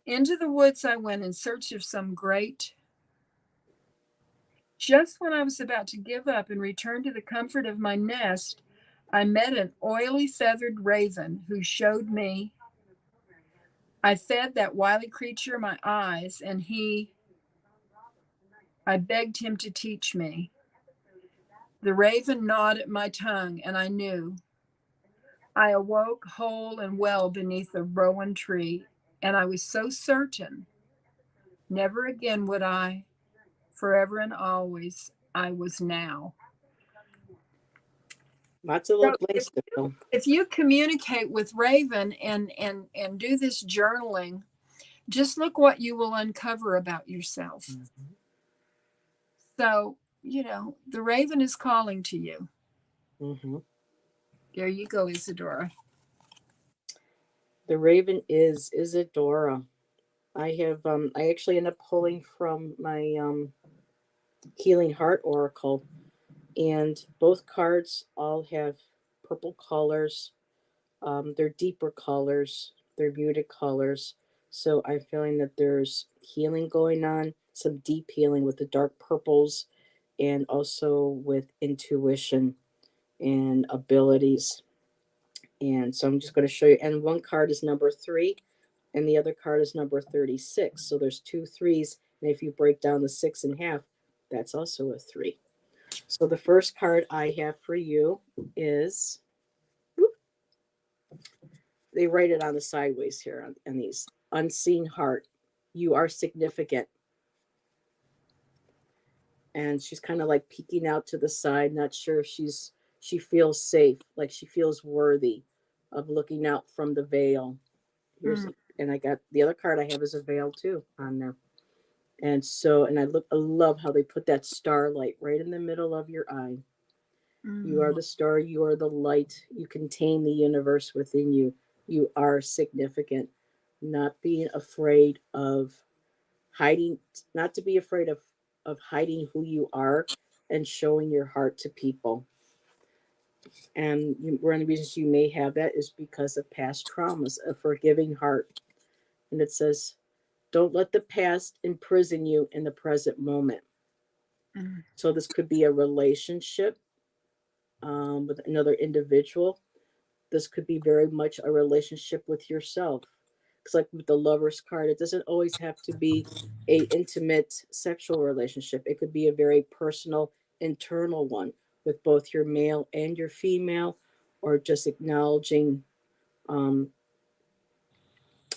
Into the woods I went in search of some great. Just when I was about to give up and return to the comfort of my nest, I met an oily feathered raven who showed me. I fed that wily creature my eyes, and I begged him to teach me. The raven gnawed at my tongue, and I knew. I awoke whole and well beneath a rowan tree, and I was so certain never again would I, forever and always, I was now. Lots of So little links there. if you communicate with Raven and do this journaling, just look what you will uncover about yourself. Mm-hmm. So, the Raven is calling to you. Mm-hmm. There you go, Isadora. The Raven is Isadora. I actually end up pulling from my Healing Heart Oracle, and both cards all have purple colors. They're deeper colors, they're muted colors. So I'm feeling that there's healing going on, some deep healing with the dark purples, and also with intuition and abilities. And so I'm just going to show you. And one card is number 3, and the other card is number 36. So there's 2 3s. And if you break down the 6 in half, that's also a 3. So the first card I have for you is, they write it on the sideways here on these. Unseen heart. You are significant. And she's kind of like peeking out to the side, not sure if she feels safe, like she feels worthy of looking out from the veil. Here's, Mm, and I got the other card I have is a veil too on there. And so, and I love how they put that starlight right in the middle of your eye. You are mm, the star, you are the light, you contain the universe within you. You are significant. Not being afraid of hiding, not to be afraid of hiding who you are and showing your heart to people. And one of the reasons you may have that is because of past traumas, a forgiving heart. And it says, don't let the past imprison you in the present moment. mm, So this could be a relationship with another individual. This could be very much a relationship with yourself. Because like with the lover's card, it doesn't always have to be a intimate sexual relationship. It could be a very personal, internal one with both your male and your female, or just acknowledging um,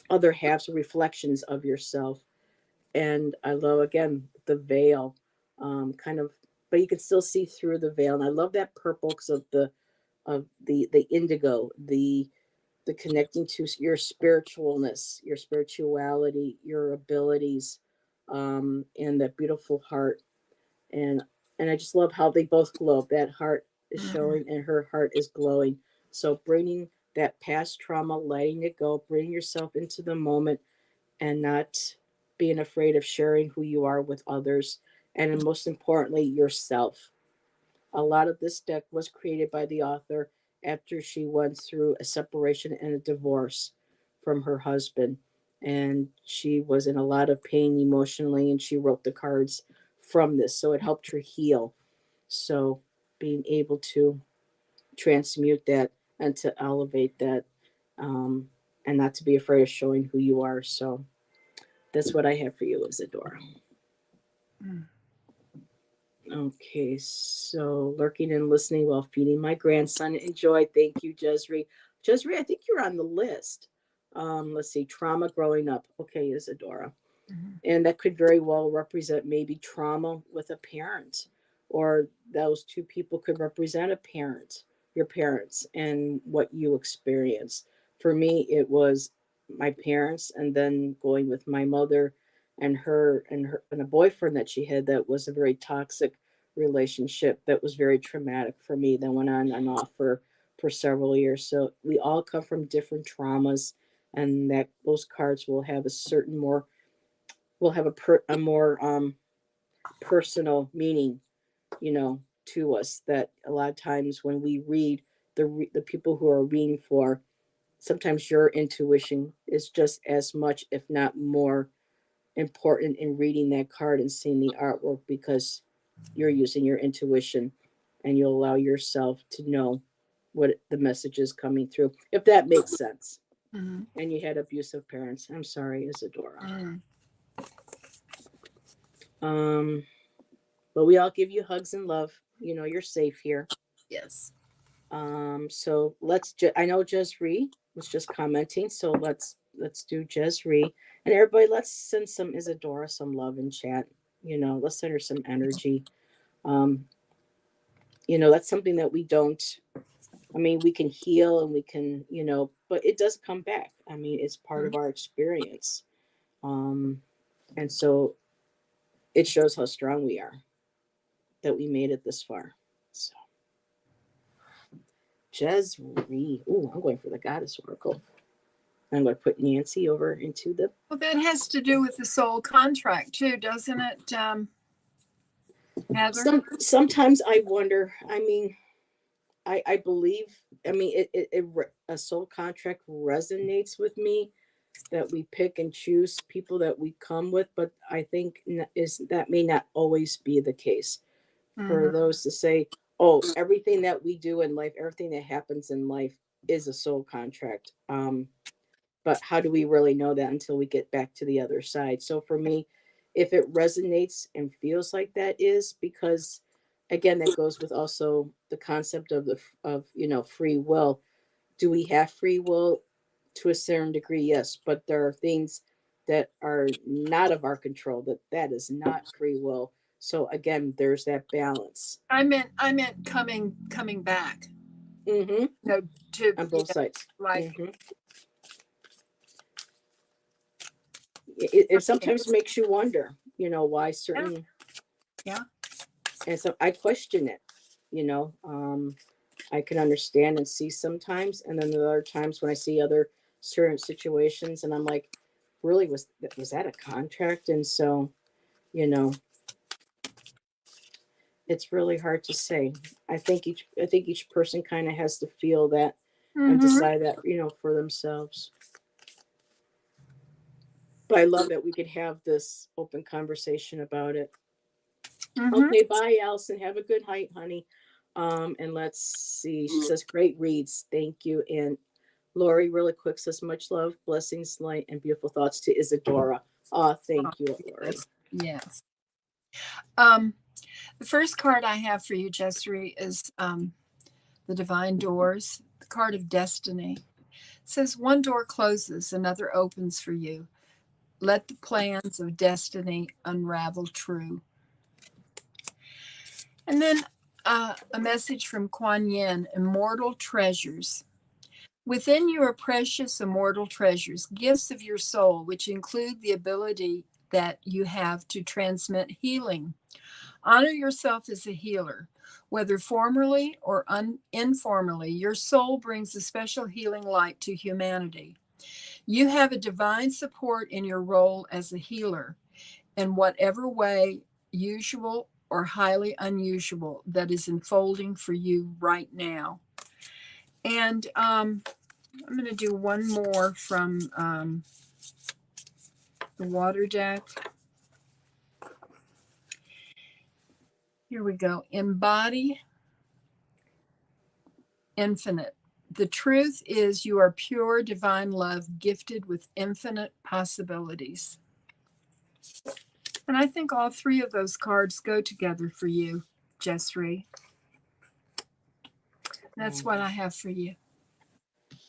other halves or reflections of yourself. And I love again the veil, kind of, but you can still see through the veil. And I love that purple because of the indigo, the connecting to your spiritualness, your spirituality, your abilities, and that beautiful heart. And and I just love how they both glow. That heart is mm, showing, and her heart is glowing. So bringing that past trauma, letting it go, bring yourself into the moment, and not being afraid of sharing who you are with others, and most importantly, yourself. A lot of this deck was created by the author after she went through a separation and a divorce from her husband. And she was in a lot of pain emotionally, and she wrote the cards from this. So it helped her heal. So being able to transmute that and to elevate that, um, and not to be afraid of showing who you are. So that's what I have for you, Isadora. mm. Okay, so lurking and listening while feeding my grandson. Enjoy. Thank you, Jesri. Jesri, I think you're on the list. Let's see, trauma growing up. Okay, Isadora. Mhm. And that could very well represent maybe trauma with a parent, or those two people could represent a parent, your parents, and what you experienced. For me, it was my parents, and then going with my mother and a boyfriend that she had that was a very toxic relationship that was very traumatic for me, that went on and off for several years. So we all come from different traumas, and that those cards will have a certain more will have a more personal meaning, to us. That a lot of times when we read the people who are reading for, sometimes your intuition is just as much, if not more, important in reading that card and seeing the artwork, because you're using your intuition, and you'll allow yourself to know what the message is coming through, if that makes sense. Mhm. And you had abusive parents. I'm sorry, Isadora. Mm. Um, but we all give you hugs and love. You're safe here. Yes. So I know Jesri was just commenting, so let's do Jesri, and everybody. Let's send some Isadora some love in chat. Let's send her some energy. Um, that's something that we don't. I mean, we can heal and we can, but it does come back. I mean, it's part of Mm. our experience. Um, and so it shows how strong we are that we made it this far. So, Jesri. Ooh, I'm going for the goddess oracle. I'm going to put Nancy over into the. Well, that has to do with the soul contract too, doesn't it, Heather? Sometimes I wonder. I mean, I believe. I mean, a soul contract resonates with me, that we pick and choose people that we come with, but I think is that may not always be the case. For Mhm. those to say, "Oh, everything that we do in life, everything that happens in life, is a soul contract." But how do we really know that until we get back to the other side? So for me, if it resonates and feels like that, is because, again, that goes with also the concept of free will. Do we have free will? To a certain degree, yes, but there are things that are not of our control, that is not free will. So again, there's that balance. I meant coming back. Mm-hmm. No, to On both sides. like Mm-hmm. It okay. sometimes makes you wonder, why Yeah, certain, yeah. and so I question it, I can understand and see sometimes, and then there are times when I see other certain situations, and I'm like, really, was that a contract? And so, you know, it's really hard to say. I think each person kind of has to feel that and Mm-hmm. decide that, for themselves. But I love that we could have this open conversation about it. Mm-hmm. Okay, bye, Allison. Have a good night, honey. And let's see. She says, great reads. Thank you. And Lori, really quick, says, much love, blessings, light, and beautiful thoughts to Isadora. Oh, Oh, thank you, Lori. yes, yes. Um, the first card I have for you, Jessary, is the Divine Doors, the card of destiny. It says, one door closes, another opens for you. Let the plans of destiny unravel true. And then a message from Kuan Yin, immortal treasures. Within you are precious immortal treasures, gifts of your soul, which include the ability that you have to transmit healing. Honor yourself as a healer. Whether formally or informally, your soul brings a special healing light to humanity. You have a divine support in your role as a healer, in whatever way, usual or highly unusual, that is unfolding for you right now. And I'm going to do one more from the water deck. Here we go. Embody infinite. The truth is, you are pure divine love, gifted with infinite possibilities. And I think all three of those cards go together for you, Jessry. That's what I have for you.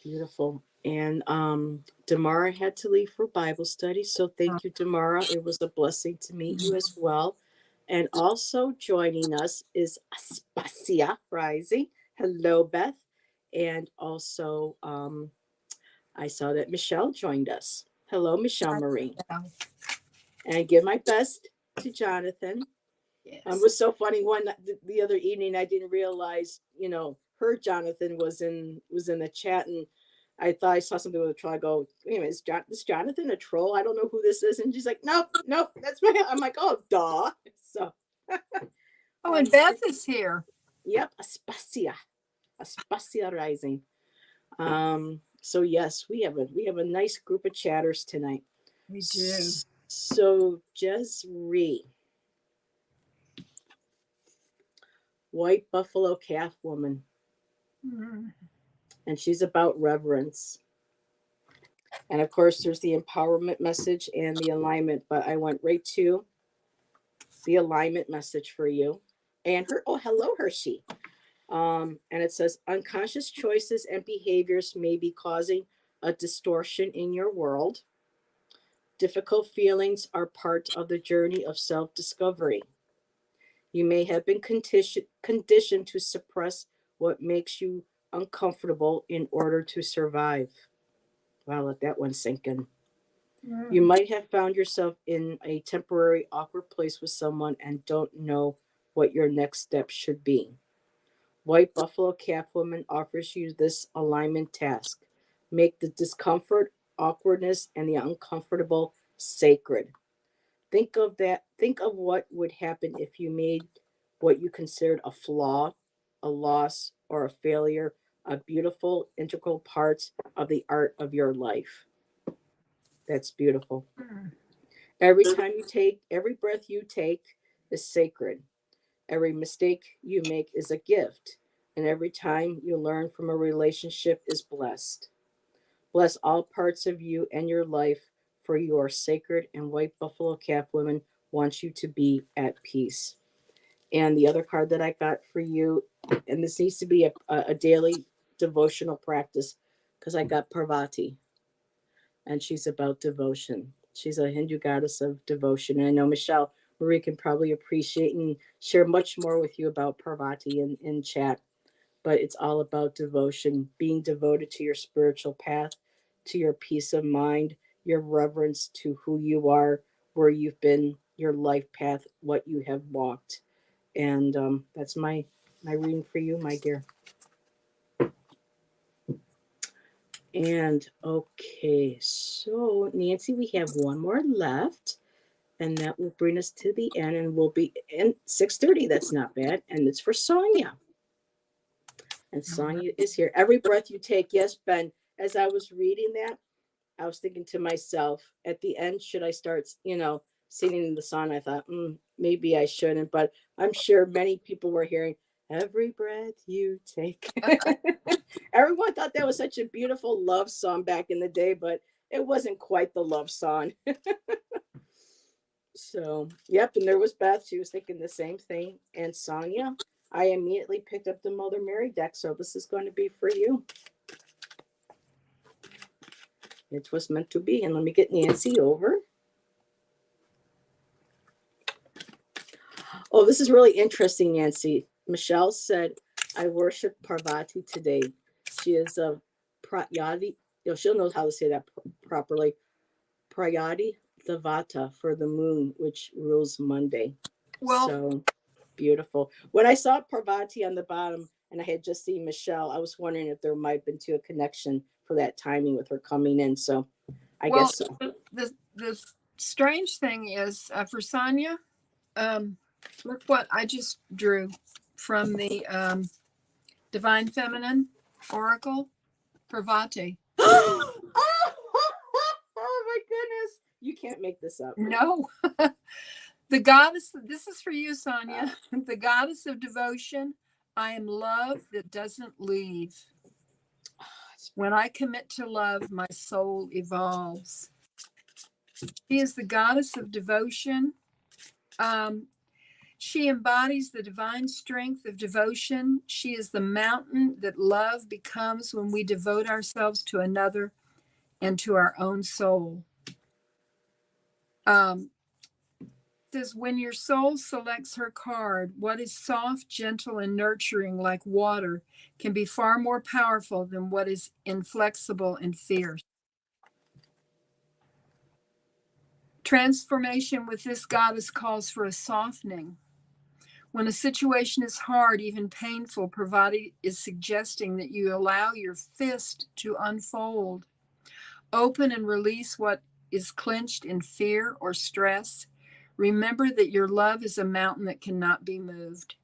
Beautiful. And Damara had to leave for Bible study. So Oh, thank you, Damara. It was a blessing to meet you as well. And also joining us is Aspasia Rising. Hello, Beth. And also, I saw that Michelle joined us. Hello, Michelle Marie. yeah. And I give my best to Jonathan. It Yes. was so funny. The other evening, I didn't realize, her Jonathan was in the chat, and I thought I saw something with a troll. I go, wait a minute, is Jonathan a troll? I don't know who this is, and she's like, nope, nope, that's my. I'm like, oh, duh. So, Oh, and Beth is here. yep, Aspasia Rising. So yes, we have a nice group of chatters tonight. We do. So Jezree, white buffalo calf woman, Mm. and she's about reverence. And of course, there's the empowerment message and the alignment, but I went right to the alignment message for you. And hello, Hershey. And it says unconscious choices and behaviors may be causing a distortion in your world. Difficult feelings are part of the journey of self discovery. You may have been conditioned to suppress what makes you uncomfortable in order to survive. Wow, let that one sink in. You Mm. might have found yourself in a temporary awkward place with someone and don't know what your next step should be. White Buffalo Calf Woman offers you this alignment task. Make the discomfort, awkwardness, and the uncomfortable sacred. Think of what would happen if you made what you considered a flaw, a loss, or a failure a beautiful, integral part of the art of your life. That's beautiful. Mm. Every breath you take is sacred. Every mistake you make is a gift. And every time you learn from a relationship is blessed. Bless all parts of you and your life, for you are sacred, and White Buffalo Calf Women wants you to be at peace. And the other card that I got for you, and this needs to be a daily devotional practice, because I got Parvati, and she's about devotion. She's a Hindu goddess of devotion. And I know Michelle Marie can probably appreciate and share much more with you about Parvati in chat. but it's all about devotion, being devoted to your spiritual path, to your peace of mind, your reverence to who you are, where you've been, your life path, what you have walked. And that's my reading for you, my dear. And okay, so Nancy, we have one more left, and that will bring us to the end, and we'll be in 6:30. That's not bad, and it's for Sonia. And Sonia is here. Every breath you take, yes, Ben. As I was reading that, I was thinking to myself, at the end, should I start, singing the song? I thought, maybe I shouldn't, but I'm sure many people were hearing every breath you take. Everyone thought that was such a beautiful love song back in the day, but it wasn't quite the love song. So, yep. And there was Beth. She was thinking the same thing. And Sonia, I immediately picked up the Mother Mary deck. So this is going to be for you. It was meant to be. And let me get Nancy over. Oh, this is really interesting, Nancy. Michelle said, I worship Parvati today. She is a Pratyadi. She'll know how to say that properly. Prayati Devata for the moon, which rules Monday. Well, so beautiful. When I saw Parvati on the bottom and I had just seen Michelle, I was wondering if there might have been a connection for that timing with her coming in. So I guess so. The strange thing is for Sonia, look what I just drew from the Divine Feminine Oracle, Parvati. Oh my goodness. You can't make this up. No. The goddess, this is for you, Sonia. The goddess of devotion. I am love that doesn't leave. When I commit to love, my soul evolves. She is the goddess of devotion. She embodies the divine strength of devotion. She is the mountain that love becomes when we devote ourselves to another and to our own soul. Says, when your soul selects her card, what is soft, gentle, and nurturing like water can be far more powerful than what is inflexible and fierce. Transformation with this goddess calls for a softening. When a situation is hard, even painful, Parvati is suggesting that you allow your fist to unfold. Open and release what is clenched in fear or stress. Remember that your love is a mountain that cannot be moved,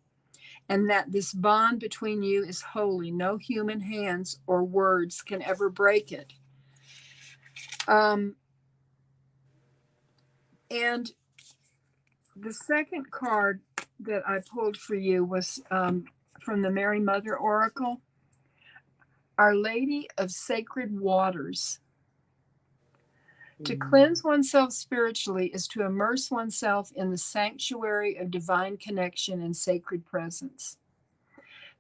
and that this bond between you is holy. No human hands or words can ever break it. And the second card that I pulled for you was from the Mary Mother Oracle, Our Lady of Sacred Waters. To cleanse oneself spiritually is to immerse oneself in the sanctuary of divine connection and sacred presence.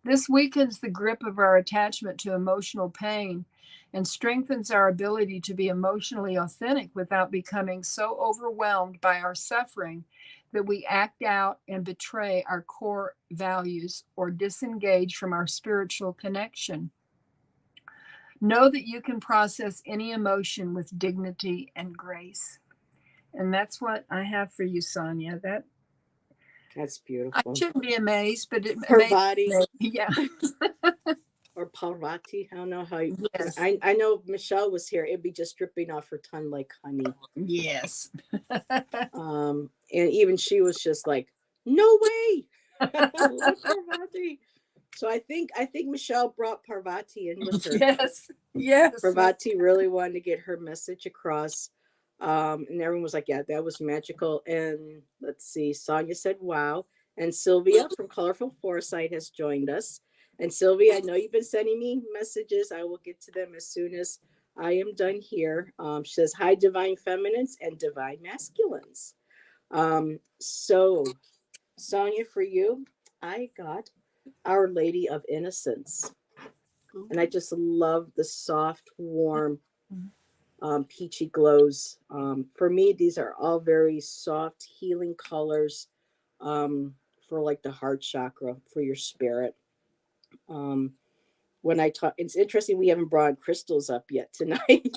This weakens the grip of our attachment to emotional pain and strengthens our ability to be emotionally authentic without becoming so overwhelmed by our suffering that we act out and betray our core values or disengage from our spiritual connection. Know that you can process any emotion with dignity and grace. And that's what I have for you, Sonia. That's beautiful. I shouldn't be amazed, but it Parvati. Yeah. Or Parvati. I don't know how you. Yes. I know if Michelle was here, it'd be just dripping off her tongue like honey. Yes. And even she was just like, no way. I love Parvati. So I think Michelle brought Parvati in with her. Yes. Parvati really wanted to get her message across. And everyone was like, yeah, that was magical. And let's see, Sonia said, wow. And Sylvia from Colorful Foresight has joined us. And Sylvia, I know you've been sending me messages. I will get to them as soon as I am done here. She says, hi, divine feminines and divine masculines. So, Sonia, for you, I got Our Lady of Innocence. And I just love the soft, warm, peachy glows. For me, these are all very soft, healing colors for like the heart chakra, for your spirit. Um, when I talk, it's interesting we haven't brought crystals up yet tonight.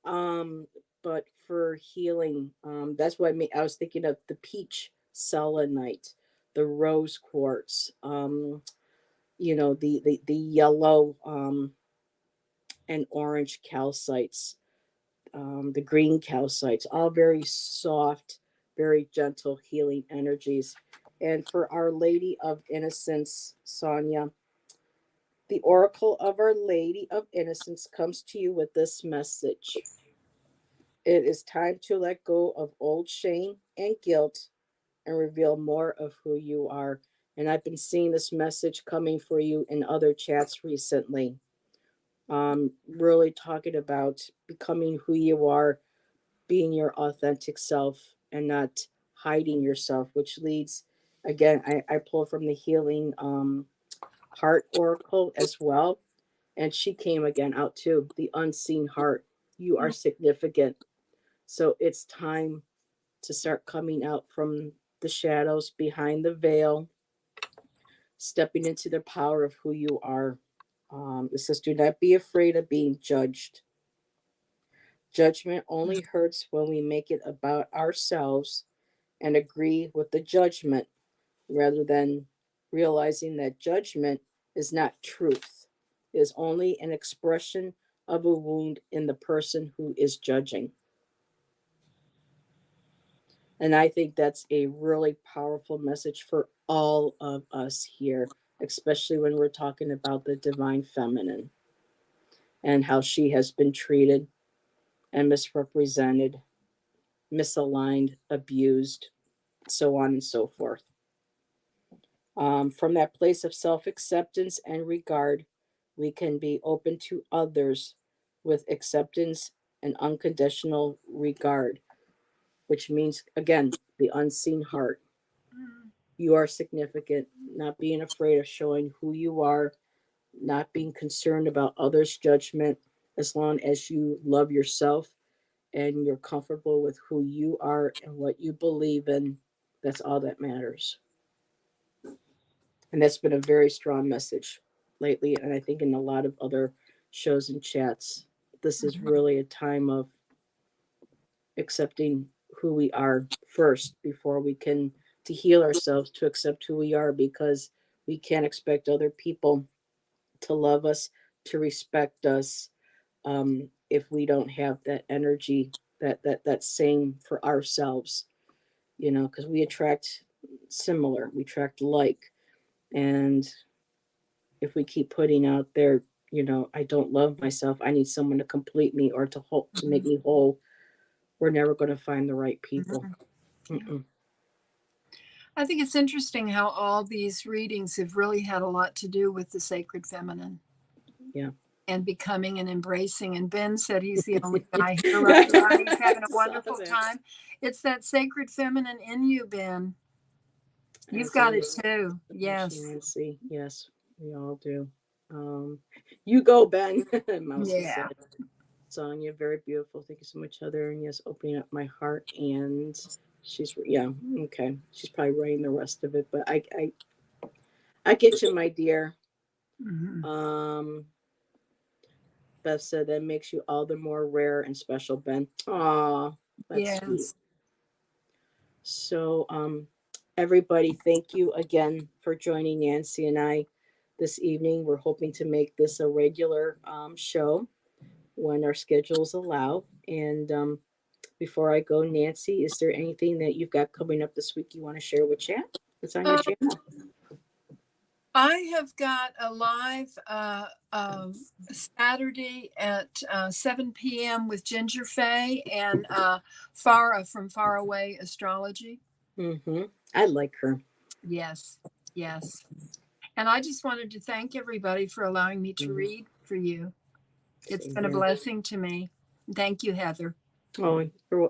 um, but for healing, that's what I was thinking of the peach selenite, the rose quartz, the yellow and orange calcites, the green calcites, all very soft, very gentle healing energies. And for Our Lady of Innocence, Sonia, the Oracle of Our Lady of Innocence comes to you with this message. It is time to let go of old shame and guilt and reveal more of who you are. And I've been seeing this message coming for you in other chats recently. Really talking about becoming who you are, being your authentic self, and not hiding yourself, which leads, again, I pull from the healing heart oracle as well. And she came again out too, the unseen heart. You are significant. So it's time to start coming out from the shadows behind the veil, stepping into the power of who you are. It says, do not be afraid of being judged. Judgment only hurts when we make it about ourselves and agree with the judgment rather than realizing that judgment is not truth. It is only an expression of a wound in the person who is judging. And I think that's a really powerful message for all of us here, especially when we're talking about the divine feminine and how she has been treated and misrepresented, misaligned, abused, so on and so forth. From that place of self acceptance and regard, we can be open to others with acceptance and unconditional regard, which means, again, the unseen heart. You are significant, not being afraid of showing who you are, not being concerned about others' judgment, as long as you love yourself and you're comfortable with who you are and what you believe in. That's all that matters. And that's been a very strong message lately. And I think in a lot of other shows and chats, this is really a time of accepting who we are first before we can to heal ourselves to accept who we are, because we can't expect other people to love us, to respect us, if we don't have that energy, that same for ourselves, because we attract similar, we attract like. And if we keep putting out there, I don't love myself, I need someone to complete me or to make me whole, we're never going to find the right people. Yeah. I think it's interesting how all these readings have really had a lot to do with the sacred feminine. Yeah. And becoming and embracing. And Ben said he's the only guy here right now. He's having a wonderful time. It's that sacred feminine in you, Ben. You've got it too. Yes. Nancy. Yes, we all do. Um, you go, Ben. Mouse Yeah. said. Sonia, very beautiful. Thank you so much, Heather. And yes, opening up my heart. And okay. She's probably writing the rest of it, but I get you, my dear. Mm-hmm. Beth said that makes you all the more rare and special, Ben. Aw, that's sweet. So, everybody, thank you again for joining Nancy and I this evening. We're hoping to make this a regular show when our schedules allow. And before I go, Nancy, is there anything that you've got coming up this week you want to share with chat? It's on your channel. I have got a live Saturday at 7 p.m. with Ginger Faye and from Far Away Astrology. Mm-hmm. I like her. Yes, yes. And I just wanted to thank everybody for allowing me to read for you. It's been a blessing to me. Thank you, Heather. Oh,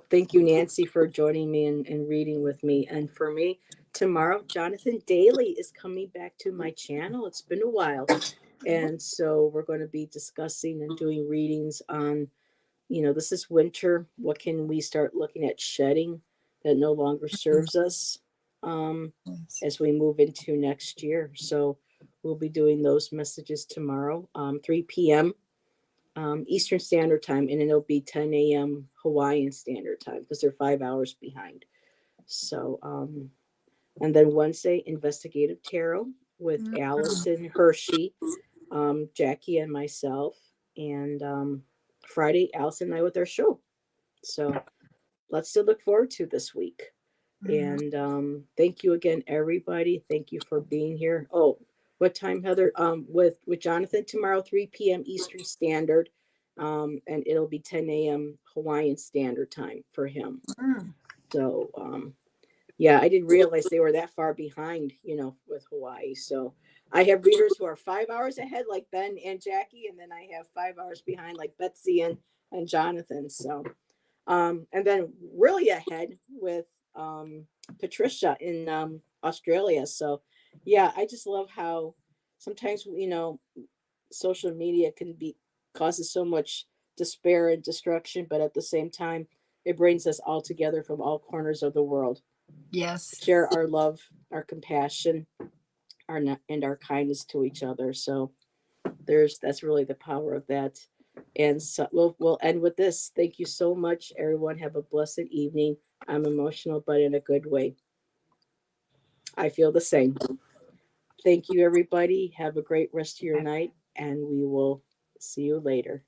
thank you, Nancy, for joining me and reading with me. And for me, tomorrow, Jonathan Daly is coming back to my channel. It's been a while. And so we're going to be discussing and doing readings on, this is winter. What can we start looking at shedding that no longer serves us as we move into next year? So we'll be doing those messages tomorrow, 3 p.m. Eastern Standard Time, and it'll be 10 a.m. Hawaiian Standard Time because they're 5 hours behind. So, and then Wednesday, Investigative Tarot with Mm. Allison Hershey, Jackie, and myself. And Friday, Allison and I with our show. So lots to look forward to this week. Mhm. And thank you again, everybody. Thank you for being here. Oh, what time, Heather? With Jonathan tomorrow, 3 p.m. Eastern Standard. And it'll be 10 a.m. Hawaiian Standard Time for him. Mm. So yeah, I didn't realize they were that far behind, with Hawaii. So I have readers who are 5 hours ahead, like Ben and Jackie, and then I have 5 hours behind, like Betsy and Jonathan. So, and then really ahead with Patricia in Australia. So, yeah, I just love how sometimes social media can be causes so much despair and destruction, but at the same time, it brings us all together from all corners of the world, Yes. share our love, our compassion, and our kindness to each other. So that's really the power of that. And so we'll end with this. Thank you so much, everyone. Have a blessed evening. I'm emotional, but in a good way. I feel the same. Thank you, everybody. Have a great rest of your night, and we will see you later.